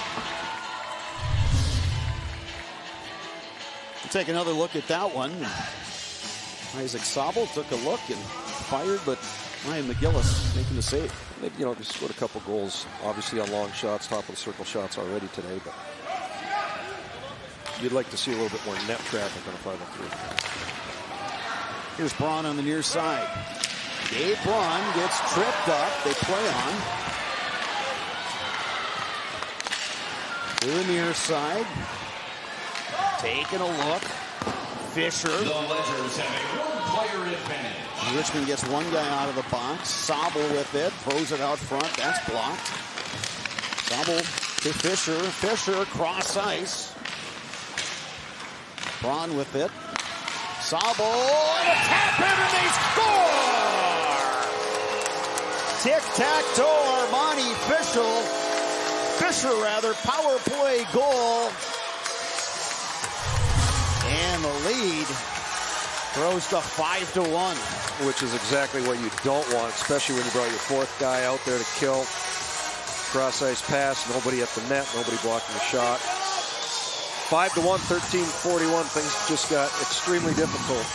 We'll take another look at that one. Isaac Sobel took a look and fired, but Ryan McGillis making the save. Maybe, they scored a couple goals, obviously on long shots, top of the circle shots already today, but you'd like to see a little bit more net traffic on a 5-on-3. Here's Braun on the near side. Gabe Braun gets tripped up. They play on. To the near side. Taking a look. Fisher. The Ledgers have a one-player advantage. Richmond gets one guy out of the box. Sobel with it. Throws it out front. That's blocked. Sobel to Fisher. Fisher cross ice. Braun with it. Sobel and a tap in and they score! Tic-tac-toe Armani Fisher, power play goal. And the lead grows to 5-1. Which is exactly what you don't want, especially when you brought your fourth guy out there to kill. Cross-ice pass, nobody at the net, nobody blocking the shot. 5-1, 13:41. Things just got extremely difficult.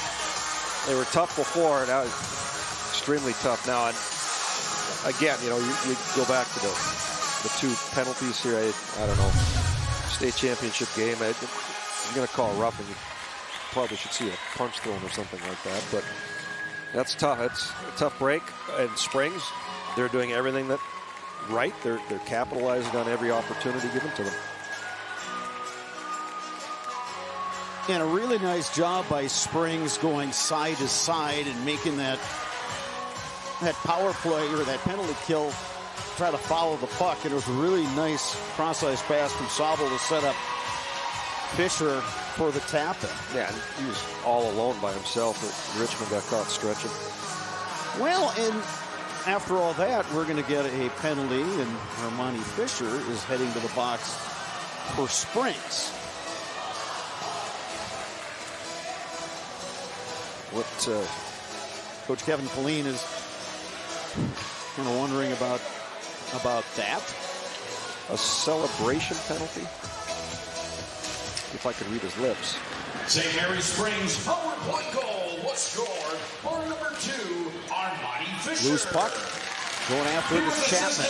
They were tough before, now extremely tough now. And again, you go back to the 2 penalties here. I don't know, state championship game. I'm going to call roughing. You probably should see a punch thrown or something like that. But that's tough. It's a tough break. And Springs, they're doing everything right. They're capitalizing on every opportunity given to them. And a really nice job by Springs going side to side and making that power play or that penalty kill try to follow the puck. And it was a really nice cross-ice pass from Sobel to set up Fisher for the tap-in. Yeah, he was all alone by himself. Richmond got caught stretching. Well, and after all that, we're going to get a penalty, and Armani Fisher is heading to the box for Springs. What Coach Kevin Pauline is kind of wondering about that. A celebration penalty? If I could read his lips. St. Mary's Springs power play goal was scored for number 2, Armani Fisher. Loose puck. Going after it is Chapman.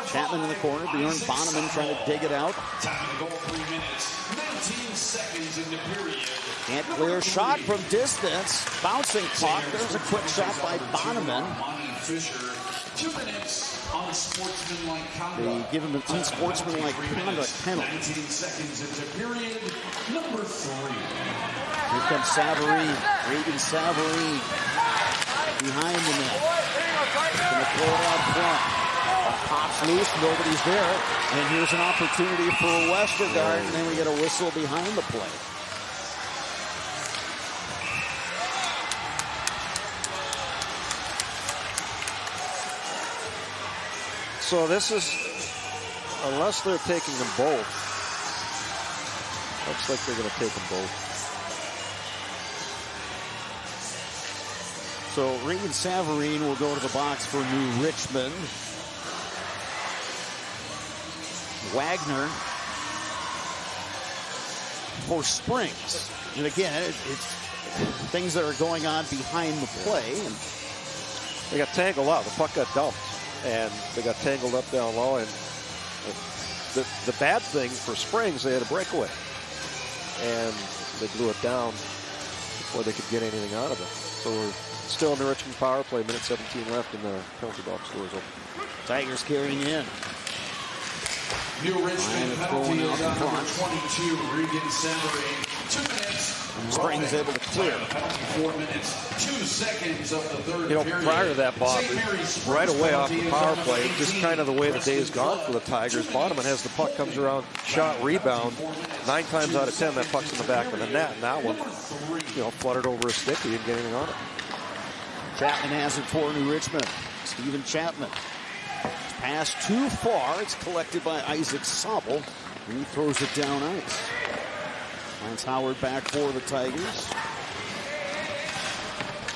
Chapman in the corner. Bjorn Bonneman trying to dig it out. Time to go 3 minutes, 19 seconds in the period. Can't clear shot from distance. Bouncing puck. There's a quick shot by Bonneman. Armani Fisher, 2 minutes, unsportsmanlike They conduct. give him an unsportsmanlike conduct penalty. 19 seconds into period number 3. Here comes Savarine. Reagan Savarine behind the net. Going to throw it out front. Pops loose, nobody's there. And here's an opportunity for Westergaard, and then we get a whistle behind the play. So this is, unless they're taking them both, looks like they're going to take them both. So Regan Savarine will go to the box for New Richmond. Wagner for Springs. And again, it's things that are going on behind the play. And they got tangled up. The puck got dumped, and they got tangled up down low. And the bad thing for Springs, they had a breakaway, and they blew it down before they could get anything out of it. So we're still in the Richmond power play. Minute 17 left, and the penalty box doors open. Tigers carrying in. New Richmond penalty is on number 22, Regan Savarine. 2 minutes. Springs able to clear. Penalty 4 minutes, 2 seconds of the third period. Prior to that, Bob, right away off the power play, just kind of the way the day has gone for the Tigers. Bodeman has the puck, comes around, shot, rebound. 9 times out of 10, that puck's in the back of the net. And that one, fluttered over a stick. He didn't get anything on it. Chapman has it for New Richmond. Steven Chapman. Pass too far. It's collected by Isaac Sobel, and he throws it down ice. Lance Howard back for the Tigers.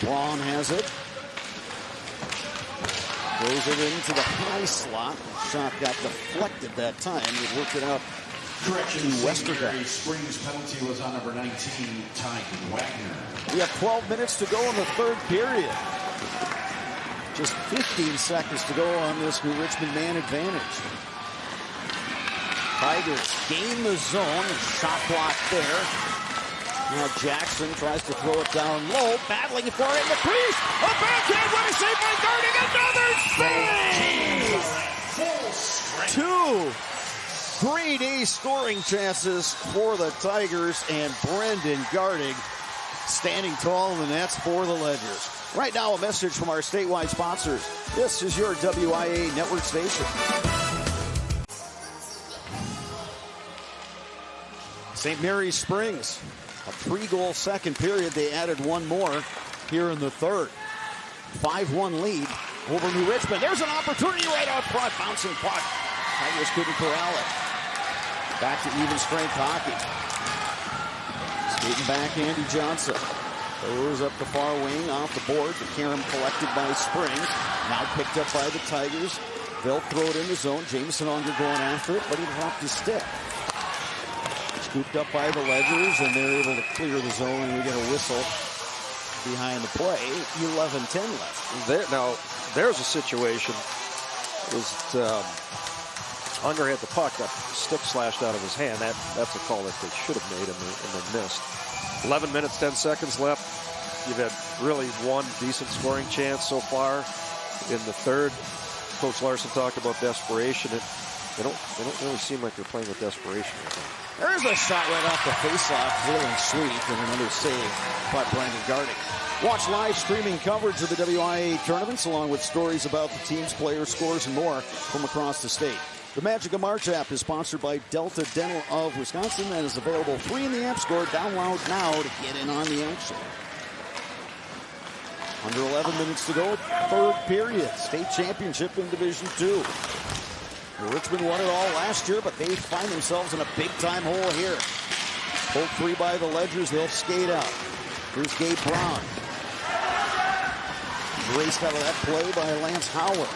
Braun has it. Throws it into the high slot. Shot got deflected that time. He worked it out Correction, to Westergaard. Springs penalty was on number 19, Ty Wagner. We have 12 minutes to go in the third period. Just 15 seconds to go on this New Richmond man advantage. Tigers gain the zone. Shot block there. Now Jackson tries to throw it down low. Battling for it in the crease. A backhand. What a save by Garding. Another save. 2 grade A scoring chances for the Tigers. And Brendan Garding standing tall in the nets for the Ledgers. Right now, a message from our statewide sponsors. This is your WIAA network station. St. Mary's Springs, a 3-goal second period. They added one more here in the third. 5-1 lead over New Richmond. There's an opportunity right out front. Bouncing puck. Tigers couldn't corral it. Back to even strength hockey. Skating back, Andy Johnson. Throws up the far wing off the board. The carom collected by Springs. Now picked up by the Tigers. They'll throw it in the zone. Jameson Unger going after it, but he dropped his stick. Scooped up by the Ledgers, and they're able to clear the zone, and we get a whistle behind the play. 11-10 left. Now, there's a situation. Unger had the puck, got stick slashed out of his hand. That's a call that they should have made, and they missed. 11 minutes, 10 seconds left. You've had really one decent scoring chance so far in the third. Coach Larson talked about desperation. They don't really seem like they're playing with desperation right now. There's a shot right off the faceoff. Dylan Sweet, and another save by Brendan Garding. Watch live streaming coverage of the WIAA tournaments, along with stories about the teams, players, scores, and more from across the state. The Magic of March app is sponsored by Delta Dental of Wisconsin and is available free in the App Store. Download now to get in on the action. Under 11 minutes to go, third period. State championship in Division II. Richmond won it all last year, but they find themselves in a big-time hole here. Pulled free by the Ledgers. They'll skate out. Here's Gabe Brown. Raced out of that play by Lance Howard.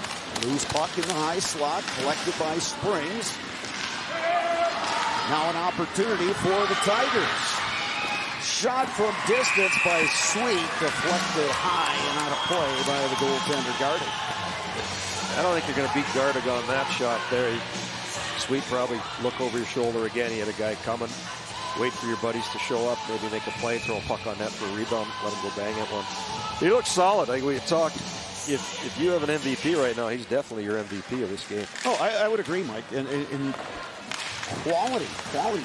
Loose puck in the high slot, collected by Springs. Now an opportunity for the Tigers. Shot from distance by Sweet, deflected high and out of play by the goaltender Garding. I don't think you're going to beat Garding on that shot there. Sweet probably look over your shoulder again. He had a guy coming. Wait for your buddies to show up. Maybe make a play, throw a puck on net for a rebound, let him go bang at one. He looks solid. I think we talked if you have an MVP right now, he's definitely your MVP of this game. Oh, I would agree, Mike. And quality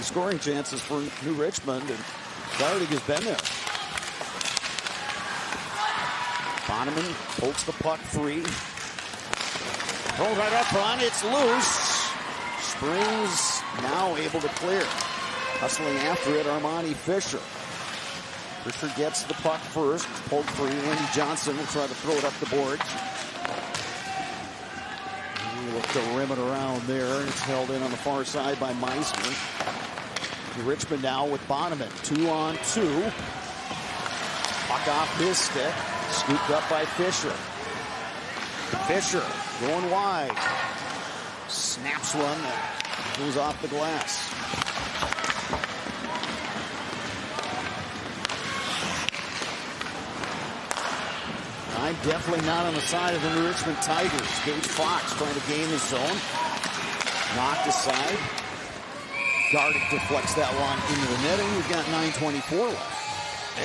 scoring chances for New Richmond, and Garding has been there. Bonneman pokes the puck free. Throw right up front, it's loose. Springs now able to clear. Hustling after it, Armani Fisher. Fisher gets the puck first, poked free. Andy Johnson will try to throw it up the boards. Look to rim it around there. It's held in on the far side by Meisner. Richmond now with Bonneman. 2-on-2. Puck off his stick. Scooped up by Fisher. Fisher going wide. Snaps one that goes off the glass. I'm definitely not on the side of the New Richmond Tigers. Gage Fox trying to gain his zone. Knocked aside. Garding deflects that one into the netting. We've got 9:24 left.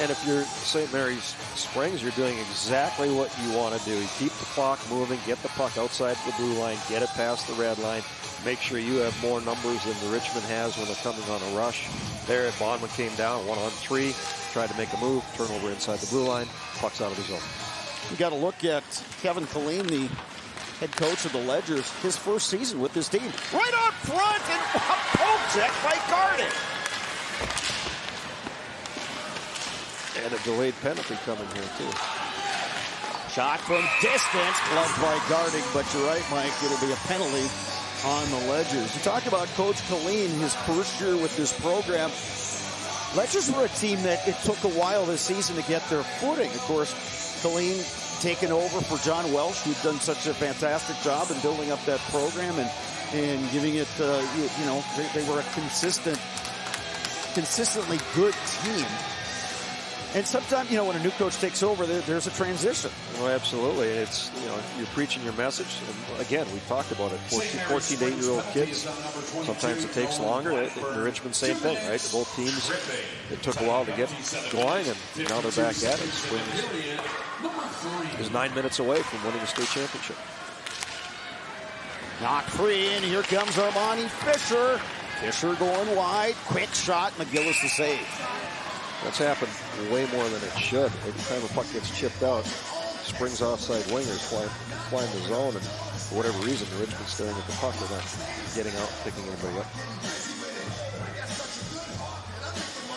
And if you're St. Mary's Springs, you're doing exactly what you want to do. You keep the clock moving, get the puck outside the blue line, get it past the red line. Make sure you have more numbers than the Richmond has when they're coming on a rush. There, Bondman came down 1-on-3, tried to make a move, turnover inside the blue line, puck's out of the zone. You got to look at Kevin Killeen, the head coach of the Ledgers, his first season with this team. Right up front, and a poke check by Garding. And a delayed penalty coming here, too. Shot from distance, gloved by Garding, but you're right, Mike, it'll be a penalty on the Ledgers. You talk about Coach Killeen, his first year with this program. Ledgers were a team that it took a while this season to get their footing. Of course, Killeen taken over for John Welsh, who'd done such a fantastic job in building up that program and giving it, they were a consistently good team. And sometimes, when a new coach takes over, there's a transition. Well, absolutely. It's, you're preaching your message. And again, we talked about it. 14 to 8-year-old kids, sometimes it takes longer. The Richmond, same thing, right? Both teams, it took a while to get going, and now they're back at it. Springs is 9 minutes away from winning a state championship. Knocked free, and here comes Armani Fisher. Fisher going wide. Quick shot. McGillis the save. That's happened way more than it should. Every time a puck gets chipped out, Springs offside wingers fly in the zone, and for whatever reason, the Richmond's staring at the puck. They're not getting out, picking anybody up.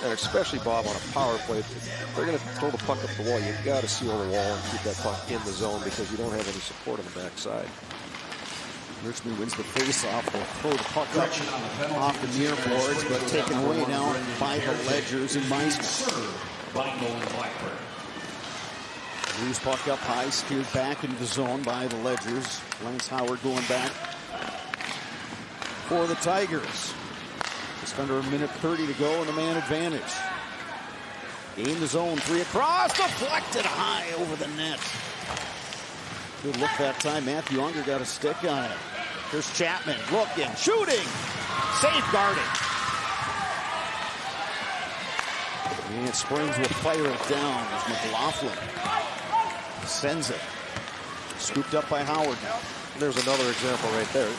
And especially, Bob, on a power play, if they're going to throw the puck up the wall, you've got to seal the wall and keep that puck in the zone because you don't have any support on the backside. Richmond wins the face-off. They'll throw the puck up off the near boards, but taken away now by the Ledgers and Meisner. Loose puck up high, steered back into the zone by the Ledgers. Lance Howard going back for the Tigers. Just under a minute 30 to go in the man advantage. Gain the zone, 3 across, deflected high over the net. Good look that time. Matthew Unger got a stick on it. Here's Chapman looking, shooting, safeguarding. And Springs will fire it down as McLaughlin sends it. Scooped up by Howard now. There's another example right there.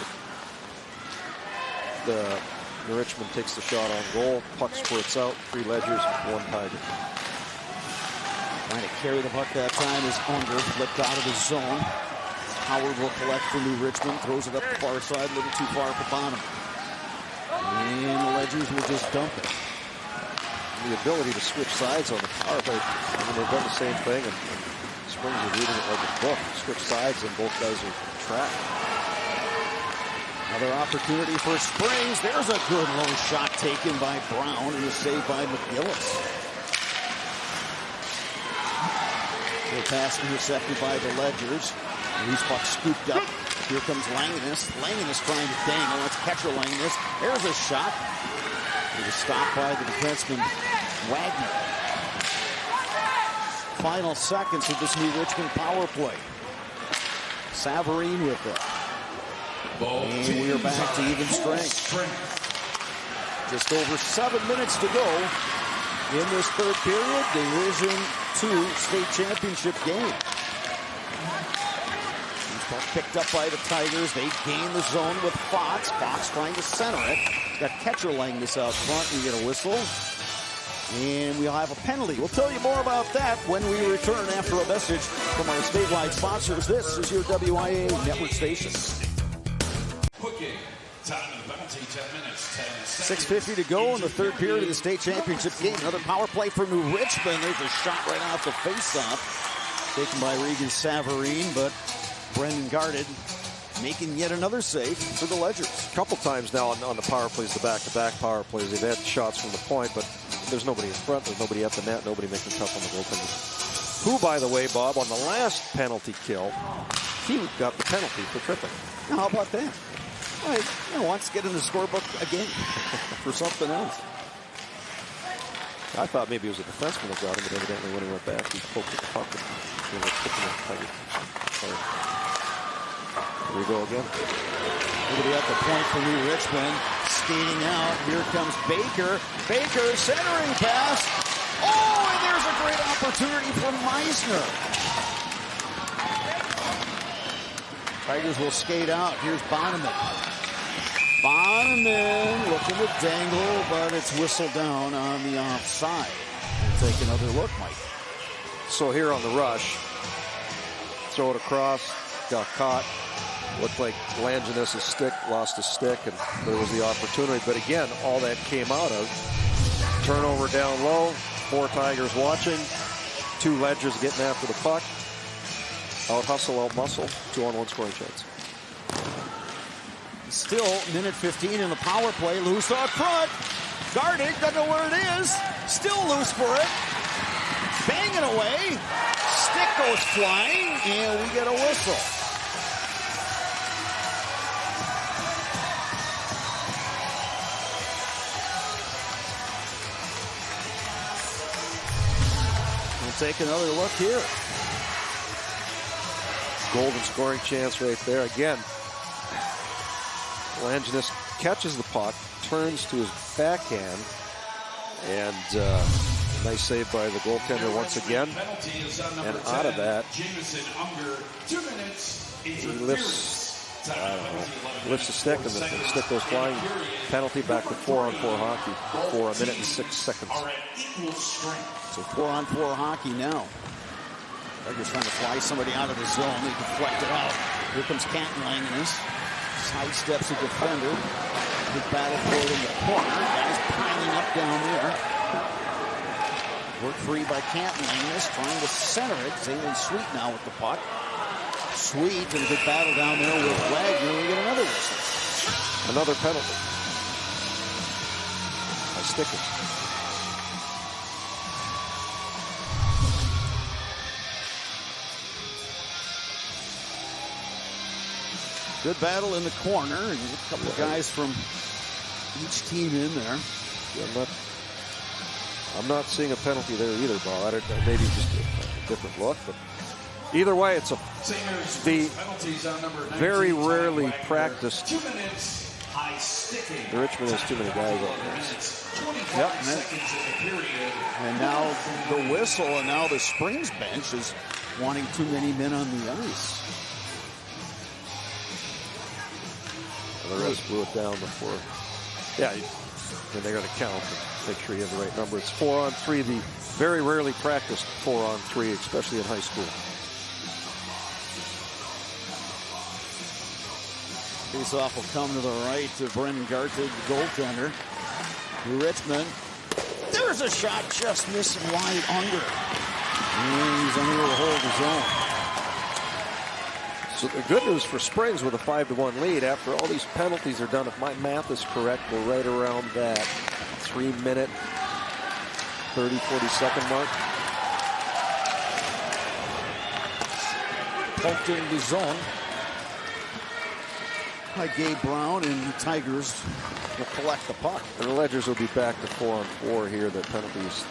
The Richmond takes the shot on goal. Puck squirts out. 3 Ledgers, 1 Tiger. Trying to carry the puck that time is Unger, flipped out of his zone. Howard will collect for New Richmond, throws it up the far side, a little too far for Bonham. And the Ledgers will just dump it. The ability to switch sides on the power play, they've done the same thing, and Springs are reading it like a book. Switch sides, and both guys are trapped. Another opportunity for Springs. There's a good low shot taken by Brown and a save by McGillis. The pass intercepted by the Ledgers. Loose puck scooped up. Here comes Langenus. Langenus trying to dangle. Let's catch Langenus. There's a shot. It was stopped by the defenseman Wagner. Final seconds of this New Richmond power play. Savarine with it. And we are back to even strength. Just over 7 minutes to go in this third period. Division II state championship game. picked up by the Tigers. They gain the zone with Fox. Fox trying to center it. Got catcher laying this out front. We get a whistle. And we'll have a penalty. We'll tell you more about that when we return after a message from our statewide sponsors. This is your WIAA network station. Quick game. Time of the penalty, 10 minutes, 10 seconds. 6:50 to go in the third period of the state championship game. Another power play for New Richmond. There's a shot right off the face-off. Taken by Regan Savarine, but Brendan guarded, making yet another save for the Ledgers. A couple times now on the power plays, the back-to-back power plays, they've had shots from the point, but there's nobody in front, there's nobody at the net, nobody making tough on the goaltender. Who, by the way, Bob, on the last penalty kill, he got the penalty for tripping. Now, how about that? Well, wants to get in the scorebook again for something else. I thought maybe it was a defenseman that got him, but evidently when he went back, he poked at the puck. Here we go again. Nobody at the point for New Richmond. Skating out. Here comes Baker. Baker centering pass. Oh, and there's a great opportunity for Meisner. Tigers will skate out. Here's Bonneman. Bonneman looking to dangle, but it's whistled down on the offside. We'll take another look, Mike. So here on the rush, throw it across, got caught. Looked like Langinus' stick, lost his stick, and there was the opportunity. But again, all that came out of turnover down low, 4 Tigers watching, 2 Ledgers getting after the puck. Out hustle, out muscle, 2-on-1 scoring chance. Still, minute 15 in the power play. Loose out front. Guarding, doesn't know where it is. Still loose for it. Banging away. Stick goes flying, and we get a whistle. We'll take another look here. Golden scoring chance right there. Again, Langinus catches the puck, turns to his backhand, and nice save by the goaltender once again. And out of that, he lifts the stick, and the stick goes flying. Penalty back to 4-on-4 hockey for a minute and 6 seconds. So 4-on-4 hockey now. Tigers trying to fly somebody out of the zone. They deflect it out. Here comes Canton Langinus. Side steps a defender. Big battle for it in the corner. Guys piling up down there. Work free by Canton Langinus, trying to center it. Zaylen Sweet now with the puck. Sweet and a good battle down there with Wagner. We get another whistle. Another penalty by Stickers. Good battle in the corner, and a couple of guys from each team in there. Yeah, I'm not seeing a penalty there either, Bob. Maybe just a different look, but either way, it's the very rarely practiced. The Richmond has too many guys on there. Yep, and now the whistle, and now the Springs bench is wanting too many men on the ice. The rest blew it down before. Yeah, and they're going to count and make sure you have the right number. It's 4-on-3, the very rarely practiced 4-on-3, especially in high school. Face-off will come to the right to Brendan Gartig, the goaltender. Richmond. There's a shot just missing wide under. And he's unable to hold his own. So the good news for Springs with a 5-1 lead, after all these penalties are done, if my math is correct, we're right around that 3-minute, 40-second mark. Poked into the zone by Gabe Brown, and the Tigers will collect the puck. And the Ledgers will be back to 4-on-4 here. The penalties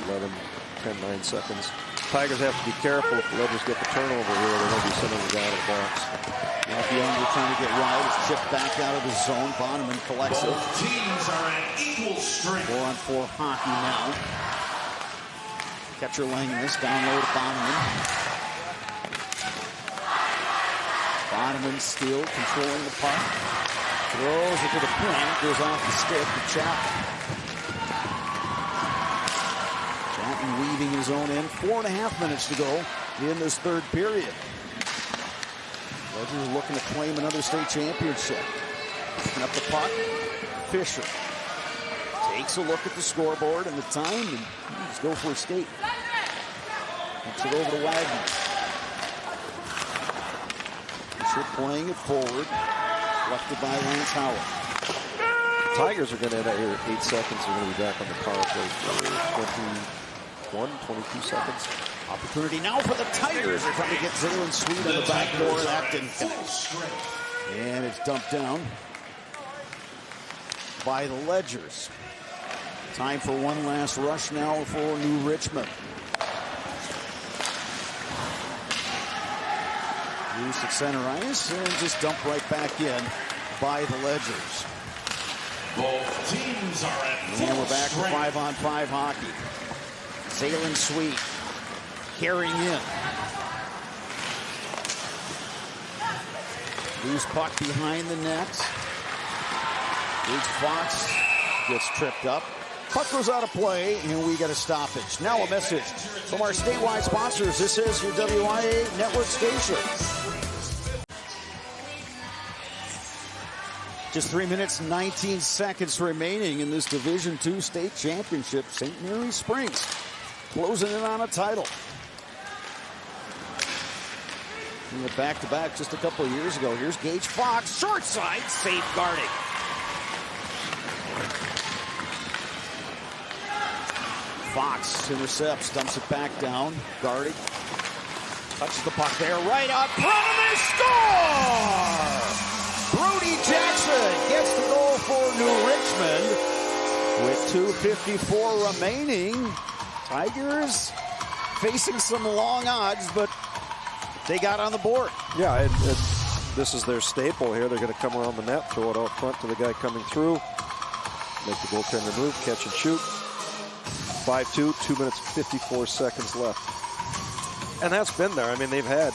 10-9 seconds. Tigers have to be careful. If the Ledgers get the turnover here, they're going to be sending the guy to the box. Matthew Unger trying to get wild. It's chipped back out of the zone. Bonneman collects it. Both teams are at equal strength. 4-on-4 hockey now. Catcher Langinus down low to Bonneman. Ottoman still controlling the puck. Throws it to the point. Goes off the stick to Chapman. Chapman weaving his own end. 4.5 minutes to go in this third period. Ledger's looking to claim another state championship. Picking up the puck. Fisher takes a look at the scoreboard and the time, and let's go for a skate. Takes it over to Wagner. Fisher playing it forward. Left by Lance Howard. Tigers are going to end out here 8 seconds. They're going to be back on the power play for 22 seconds. Opportunity now for the Tigers. They're trying to get Zaylen Sweet on the back door. That didn't connect. And it's dumped down by the Ledgers. Time for one last rush now for New Richmond. Loose at center ice and just dumped right back in by the Ledgers. Both teams are at full And we're back to strength. 5-on-5 hockey. Zaylen Sweet carrying in. Loose puck behind the net. Big Fox gets tripped up. Puck goes out of play, and we get a stoppage. Now a message from our statewide sponsors. This is your WIAA network station. Just 3 minutes, 19 seconds remaining in this Division II state championship. St. Mary's Springs closing in on a title. We went back-to-back just a couple of years ago. Here's Gage Fox, short side, safeguarding. Fox intercepts, dumps it back down. Guarding. Touches the puck there, right up front, and they score! Brody Jackson gets the goal for New Richmond with 2:54 remaining. Tigers facing some long odds, but they got on the board. Yeah, this is their staple here. They're going to come around the net, throw it out front to the guy coming through, make the goaltender move, catch and shoot. 5-2, 2 minutes, 54 seconds left. And that's been there. I mean, they've had,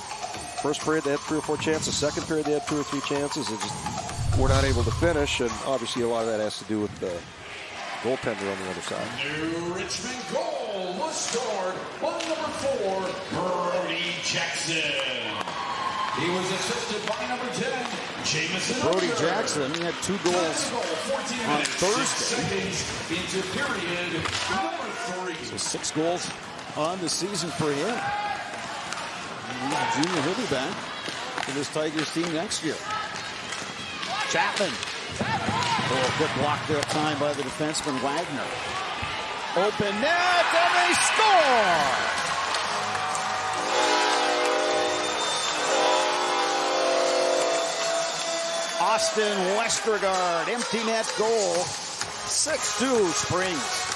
first period they had 3 or 4 chances. Second period they had 2 or 3 chances. They just were not able to finish. And obviously a lot of that has to do with the goaltender on the other side. New Richmond goal was scored by number 4, Brody Jackson. He was assisted by number 10, Jamison. Brody Jackson, he had 2 goals on Thursday. Into period number 3. So 6 goals on the season for him. He's a junior. He'll be back for this Tigers team next year. Chapman. Oh, good block there time by the defenseman Wagner. Open net, and they score! Austin Westergaard, empty net goal. 6-2 Springs.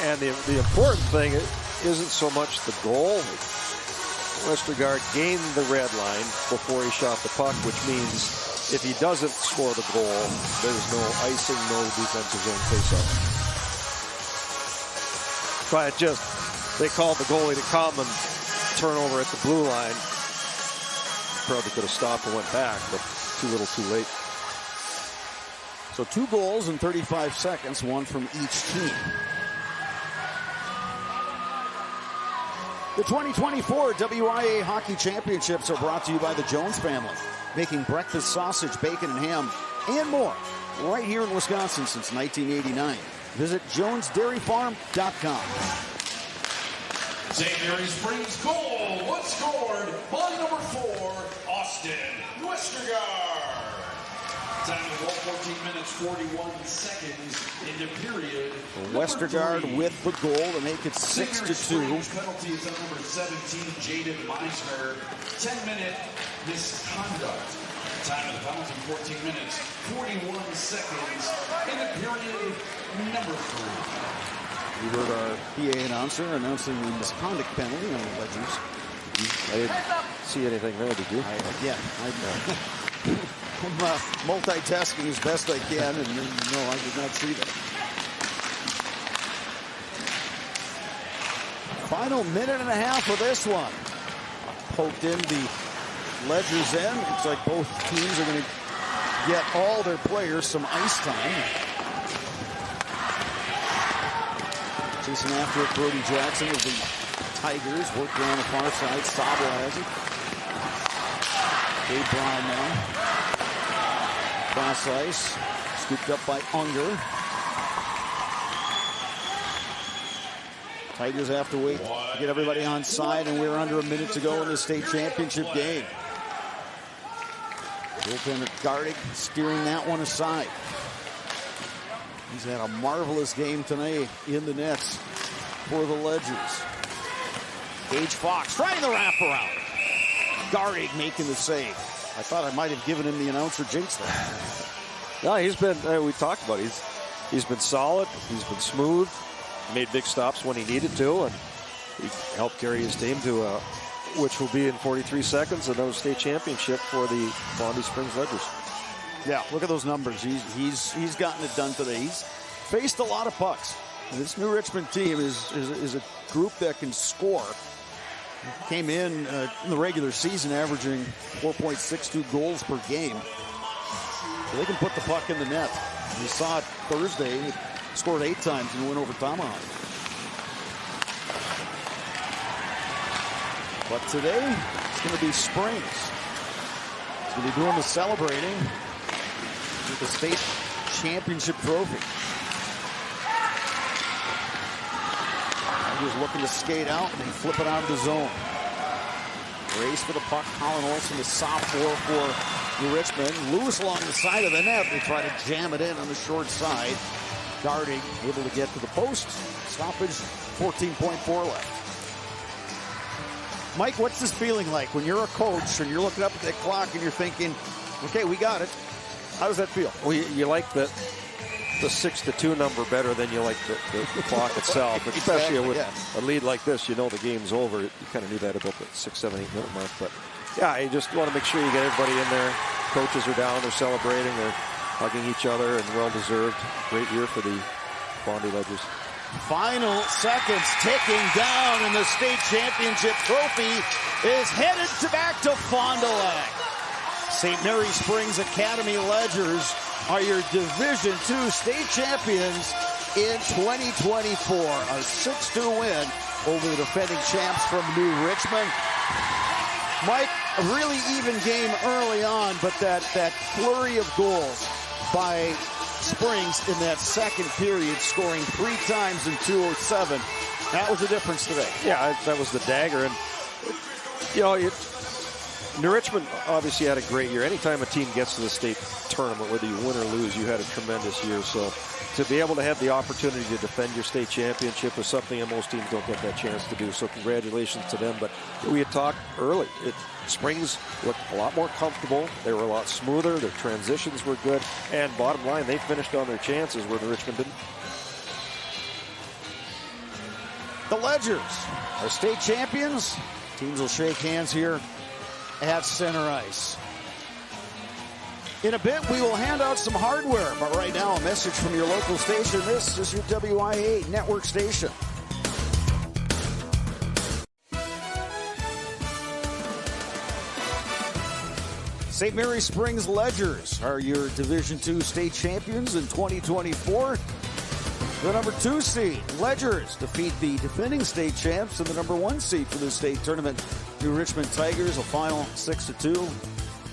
And the important thing isn't so much the goal. Westergaard gained the red line before he shot the puck, which means if he doesn't score the goal, there's no icing, no defensive zone faceoff. But they called the goalie to come and turn over at the blue line. Probably could have stopped and went back, but too little too late. So 2 goals in 35 seconds, 1 from each team. The 2024 WIAA Hockey Championships are brought to you by the Jones family, making breakfast sausage, bacon, and ham, and more, right here in Wisconsin since 1989. Visit jonesdairyfarm.com. St. Mary's Springs goal was scored by number 4, Austin Westergaard. Time of goal, 14 minutes, 41 seconds into period. Westergaard with the goal to make it 6-2. Penalty is on number 17, Jaden Meisner. 10-minute misconduct. Time of the penalty, 14 minutes, 41 seconds into period number 3. We heard our PA announcer announcing the misconduct penalty on the Ledgers. I didn't see anything there, did you? I'm multitasking as best I can, and no, I did not see that. Final minute and a half of this one. poked in the Ledger's end. Looks like both teams are going to get all their players some ice time. Chasing after it, Brody Jackson of the Tigers. Working on the far side. Sabo has it. Dave Brown now. Cross ice. Scooped up by Unger. Tigers have to wait to get everybody on side, and we're under a minute to go in the state championship game. Goaltender Gardig steering that one aside. He's had a marvelous game tonight in the nets for the Ledgers. Gage Fox trying the wraparound. Gardig making the save. I thought I might have given him the announcer jinx there. No, he's been, we talked about it. He's been solid. He's been smooth. Made big stops when he needed to, and he helped carry his team to which will be in 43 seconds, another state championship for the Bondy Springs Ledgers. Yeah, look at those numbers. He's gotten it done today. He's faced a lot of pucks. This New Richmond team is a group that can score. Came in the regular season averaging 4.62 goals per game. So they can put the puck in the net. We saw it Thursday. It scored 8 times and went over Tomahawk. But today, it's going to be Springs. He's going to be doing the celebrating with the state championship trophy. He was looking to skate out and then flip it out of the zone. Race for the puck. Colin Olson, the sophomore for New Richmond. Lewis along the side of the net. They try to jam it in on the short side. Gardig able to get to the post. Stoppage, 14.4 left. Mike, what's this feeling like when you're a coach and you're looking up at that clock and you're thinking, okay, we got it. How does that feel? Well, you like the 6-2 number better than you like the clock itself, especially with a lead like this. You know the game's over. You kind of knew that about the 6, 7, 8 minute mark. But yeah, you just want to make sure you get everybody in there. Coaches are down. They're celebrating. They're hugging each other, and well-deserved. Great year for the Bondy Ledgers. Final seconds ticking down, and the state championship trophy is headed back to Fond du Lac. St. Mary Springs Academy Ledgers are your Division II state champions in 2024. A 6-2 win over the defending champs from New Richmond. Mike, a really even game early on, but that flurry of goals by Springs in that second period, scoring 3 times in 2:07. That was the difference today. Yeah, that was the dagger. And, New Richmond obviously had a great year. Anytime a team gets to the state tournament, whether you win or lose, you had a tremendous year. So to be able to have the opportunity to defend your state championship is something that most teams don't get that chance to do. So congratulations to them. But we had talked early. Springs looked a lot more comfortable. They were a lot smoother. Their transitions were good. And bottom line, they finished on their chances where New Richmond didn't. The Ledgers are state champions. Teams will shake hands here at center ice. In a bit, we will hand out some hardware. But right now, a message from your local station. This is your WIAA network station. St. Mary Springs Ledgers are your Division II state champions in 2024. The number 2 seed, Ledgers, defeat the defending state champs and the number 1 seed for the state tournament, New Richmond Tigers, a final 6-2.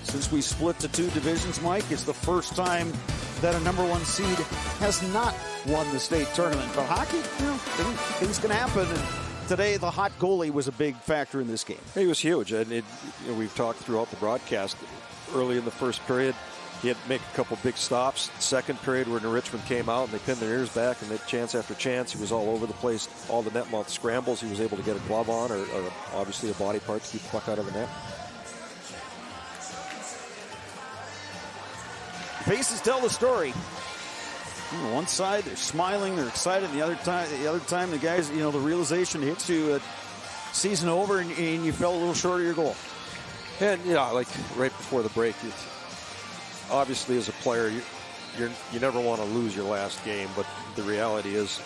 Since we split to 2 divisions, Mike, it's the first time that a number 1 seed has not won the state tournament. But hockey, things can happen. And today, the hot goalie was a big factor in this game. He was huge, and we've talked throughout the broadcast. Early in the first period, he had to make a couple big stops. Second period, where New Richmond came out and they pinned their ears back and they chance after chance. He was all over the place. All the net mouth scrambles, he was able to get a glove on or obviously a body part to keep the puck out of the net. Faces tell the story. On one side, they're smiling, they're excited. The other time, the guys, the realization hits you. Season over, and you fell a little short of your goal. And like right before the break, obviously as a player, you never want to lose your last game, but the reality is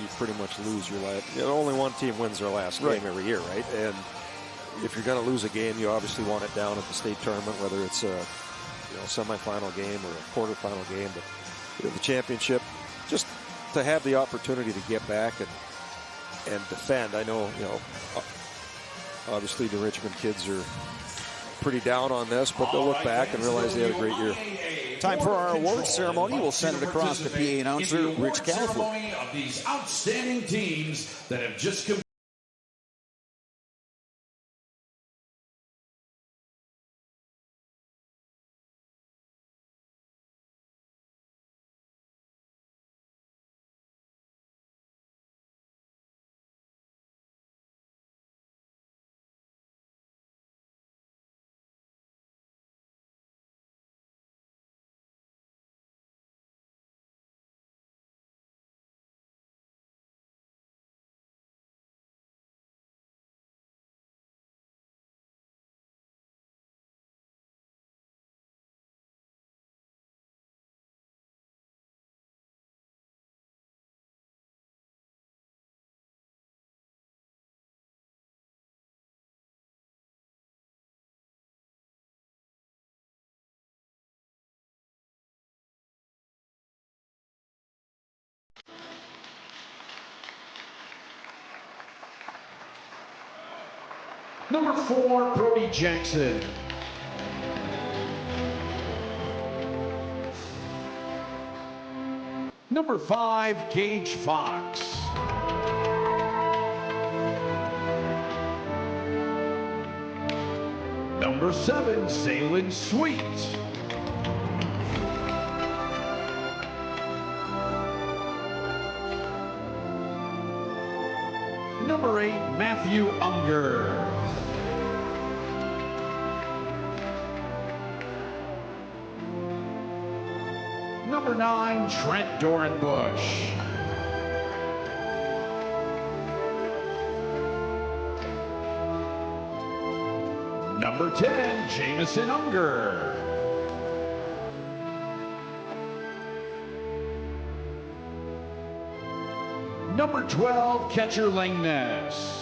you pretty much lose your last. Only one team wins their last game every year, right? And if you're going to lose a game, you obviously want it down at the state tournament, whether it's a semifinal game or a quarterfinal game. But the championship, just to have the opportunity to get back and defend. I know, obviously the Richmond kids are pretty down on this, but they'll look back and realize they had a great year. Time for our awards ceremony. We'll send it across to PA announcer Rich Calford. Of these outstanding teams that have just come. Number 4, Brody Jackson. Number 5, Gage Fox. Number 7, Zaylin Sweet. Number 8, Matthew Unger. Number 9, Trent Dorenbush. Number 10, Jamison Unger. Number 12, Catcher Langness.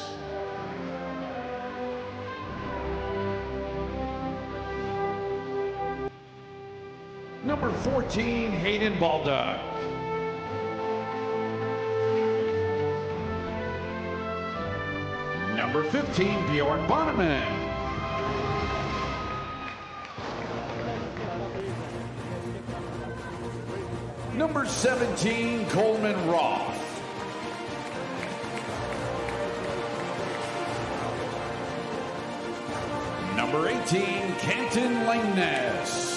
Number 14, Hayden Baldock. Number 15, Bjorn Bonneman. Number 17, Coleman Roth. Number 18, Canton Langness.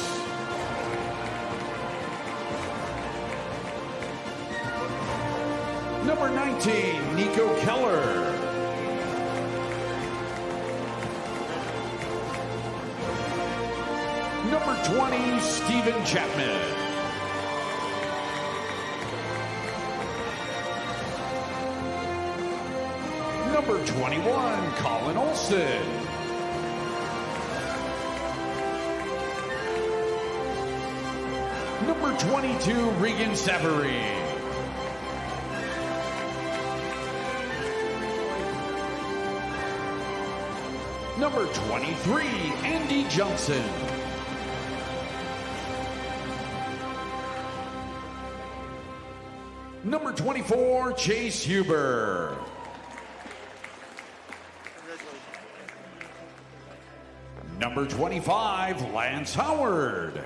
Number 19, Nico Keller. Number 20, Stephen Chapman. Number 21, Colin Olson. Number 22, Regan Savary. Number 23, Andy Johnson. Number 24, Chase Huber. Number 25, Lance Howard.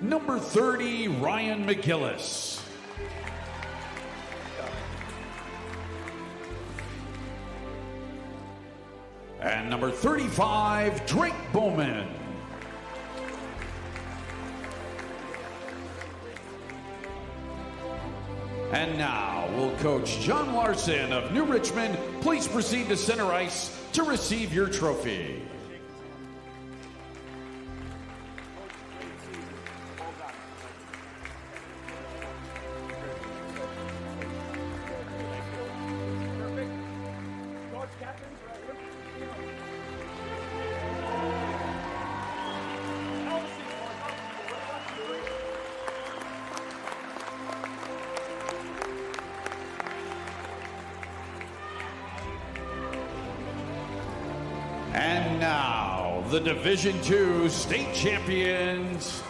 Number 30, Ryan McGillis. And number 35, Drake Bowman. And now, will Coach John Larson of New Richmond please proceed to center ice to receive your trophy. And now, the Division II state champions.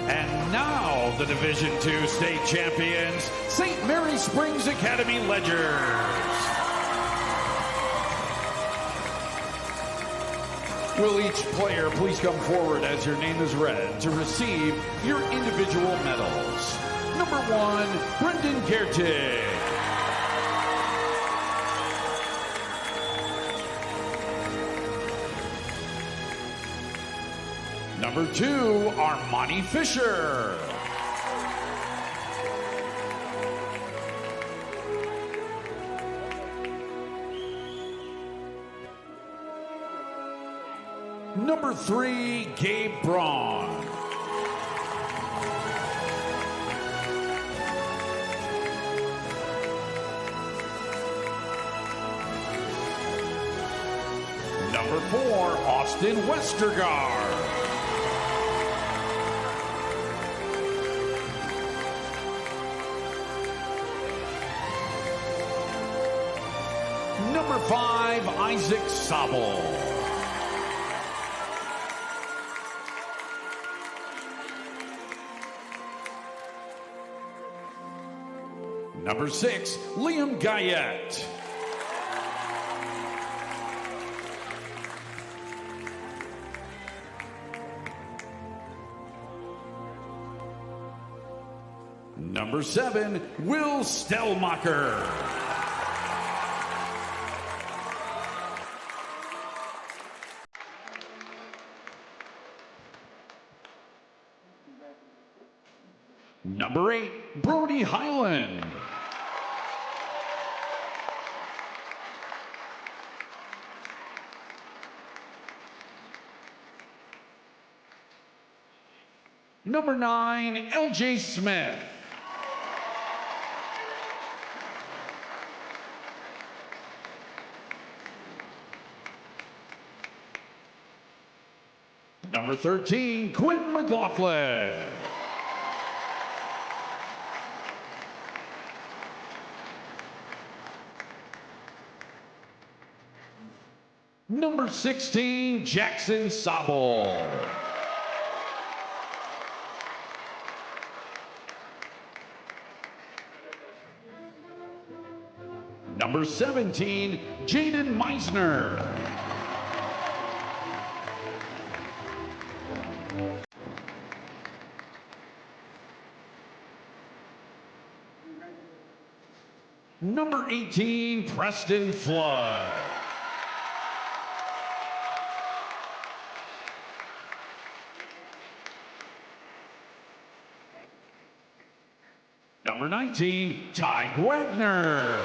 And now, the Division II state champions, St. Mary Springs Academy Ledgers. Will each player please come forward as your name is read to receive your individual medals. Number 1, Brendan Gertig. Number 2, Armani Fisher. Number 3, Gabe Braun. Number 4, Austin Westergaard. Number 5, Isaac Sobel. Number 6, Liam Guyette. Number 7, Will Stellmacher. Number 8, Brody Highland. Number 9, LJ Smith. Number 13, Quentin McLaughlin. Number 16, Jackson Sobel. Number 17, Jaden Meisner. Number 18, Preston Flood. Number 19, Ty Wagner.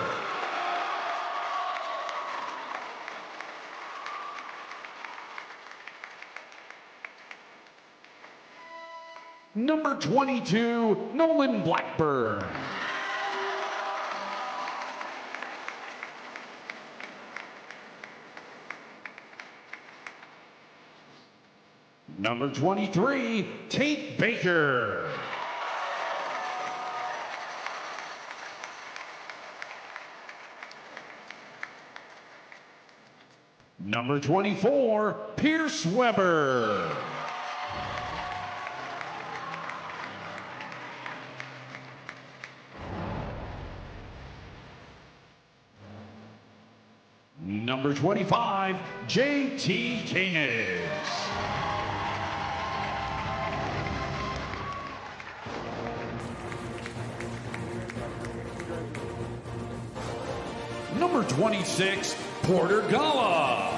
Number 22, Nolan Blackburn. Number 23, Tate Baker. Number 24, Pierce Weber. Number 25, J.T. Keynes. number 26, Porter Gala.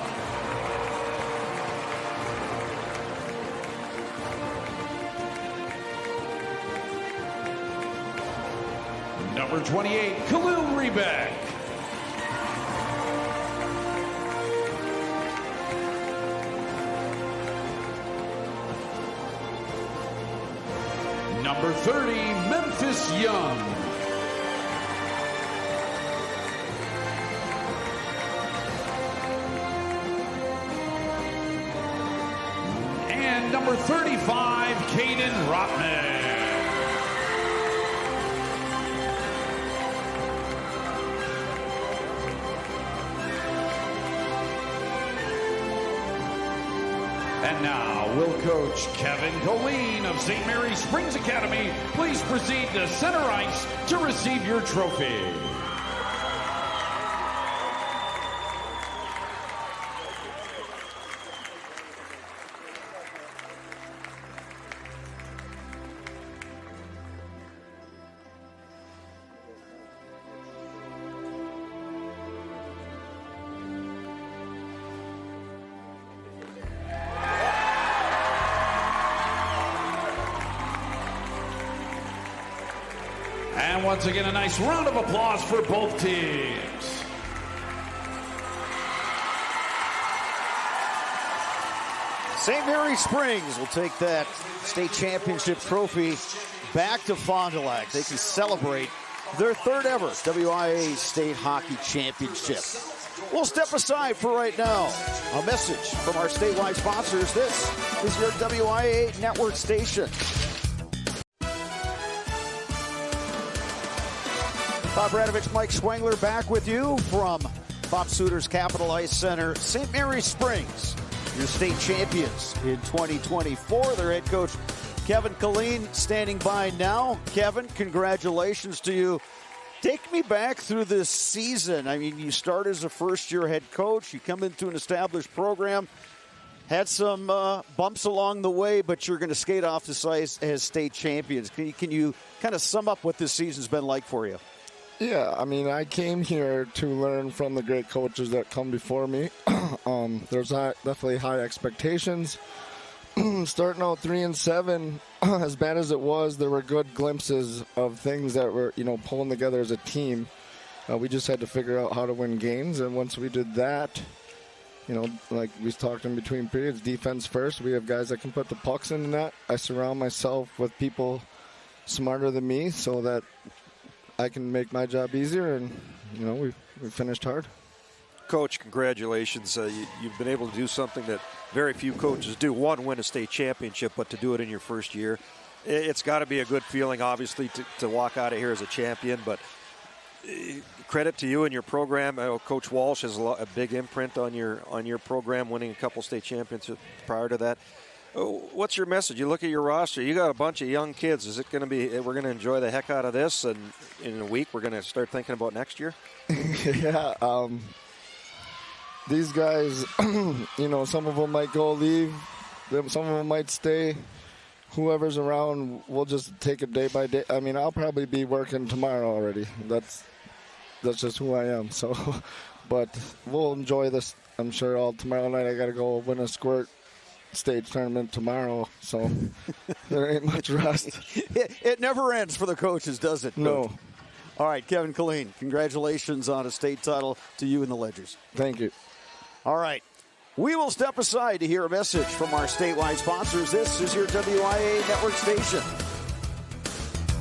Number 28, Khalil Rebeck. Number 30, Memphis Young. And number 35, Caden Rotman. And now, will Coach Kevin Colleen of St. Mary's Springs Academy please proceed to center ice to receive your trophy. And once again, a nice round of applause for both teams. St. Mary's Springs will take that state championship trophy back to Fond du Lac. They can celebrate their third ever WIAA State Hockey Championship. We'll step aside for right now. A message from our statewide sponsors. This is your WIAA network station. Bob Radovich, Mike Schwengler back with you from Bob Suter's Capital Ice Center. St. Mary's Springs, your state champions in 2024. Their head coach, Kevin Colleen, standing by now. Kevin, congratulations to you. Take me back through this season. I mean, you start as a first-year head coach. You come into an established program. Had some bumps along the way, but you're going to skate off the ice as state champions. Can you kind of sum up what this season's been like for you? Yeah, I mean, I came here to learn from the great coaches that come before me. There's definitely high expectations. Starting out 3-7, as bad as it was, there were good glimpses of things that were, pulling together as a team. We just had to figure out how to win games, and once we did that, like we talked in between periods, defense first. We have guys that can put the pucks in the net. I surround myself with people smarter than me so that I can make my job easier, and, we finished hard. Coach, congratulations. You've been able to do something that very few coaches do. One, win a state championship, but to do it in your first year, it's got to be a good feeling, obviously, to walk out of here as a champion. But credit to you and your program. Coach Walsh has a big imprint on your program, winning a couple state championships prior to that. What's your message? You look at your roster, you got a bunch of young kids. Is it going to be, we're going to enjoy the heck out of this, and in a week we're going to start thinking about next year? Yeah, these guys, some of them might go leave, some of them might stay. Whoever's around, we'll just take it day by day. I mean, I'll probably be working tomorrow already. That's just who I am. So, but we'll enjoy this, I'm sure, all tomorrow night. I got to go win a squirt stage tournament tomorrow, so there ain't much rest. It never ends for the coaches, does it? No. Coach? All right, Kevin Colleen, congratulations on a state title to you and the Ledgers. Thank you. All right, we will step aside to hear a message from our statewide sponsors. This is your WIAA network station.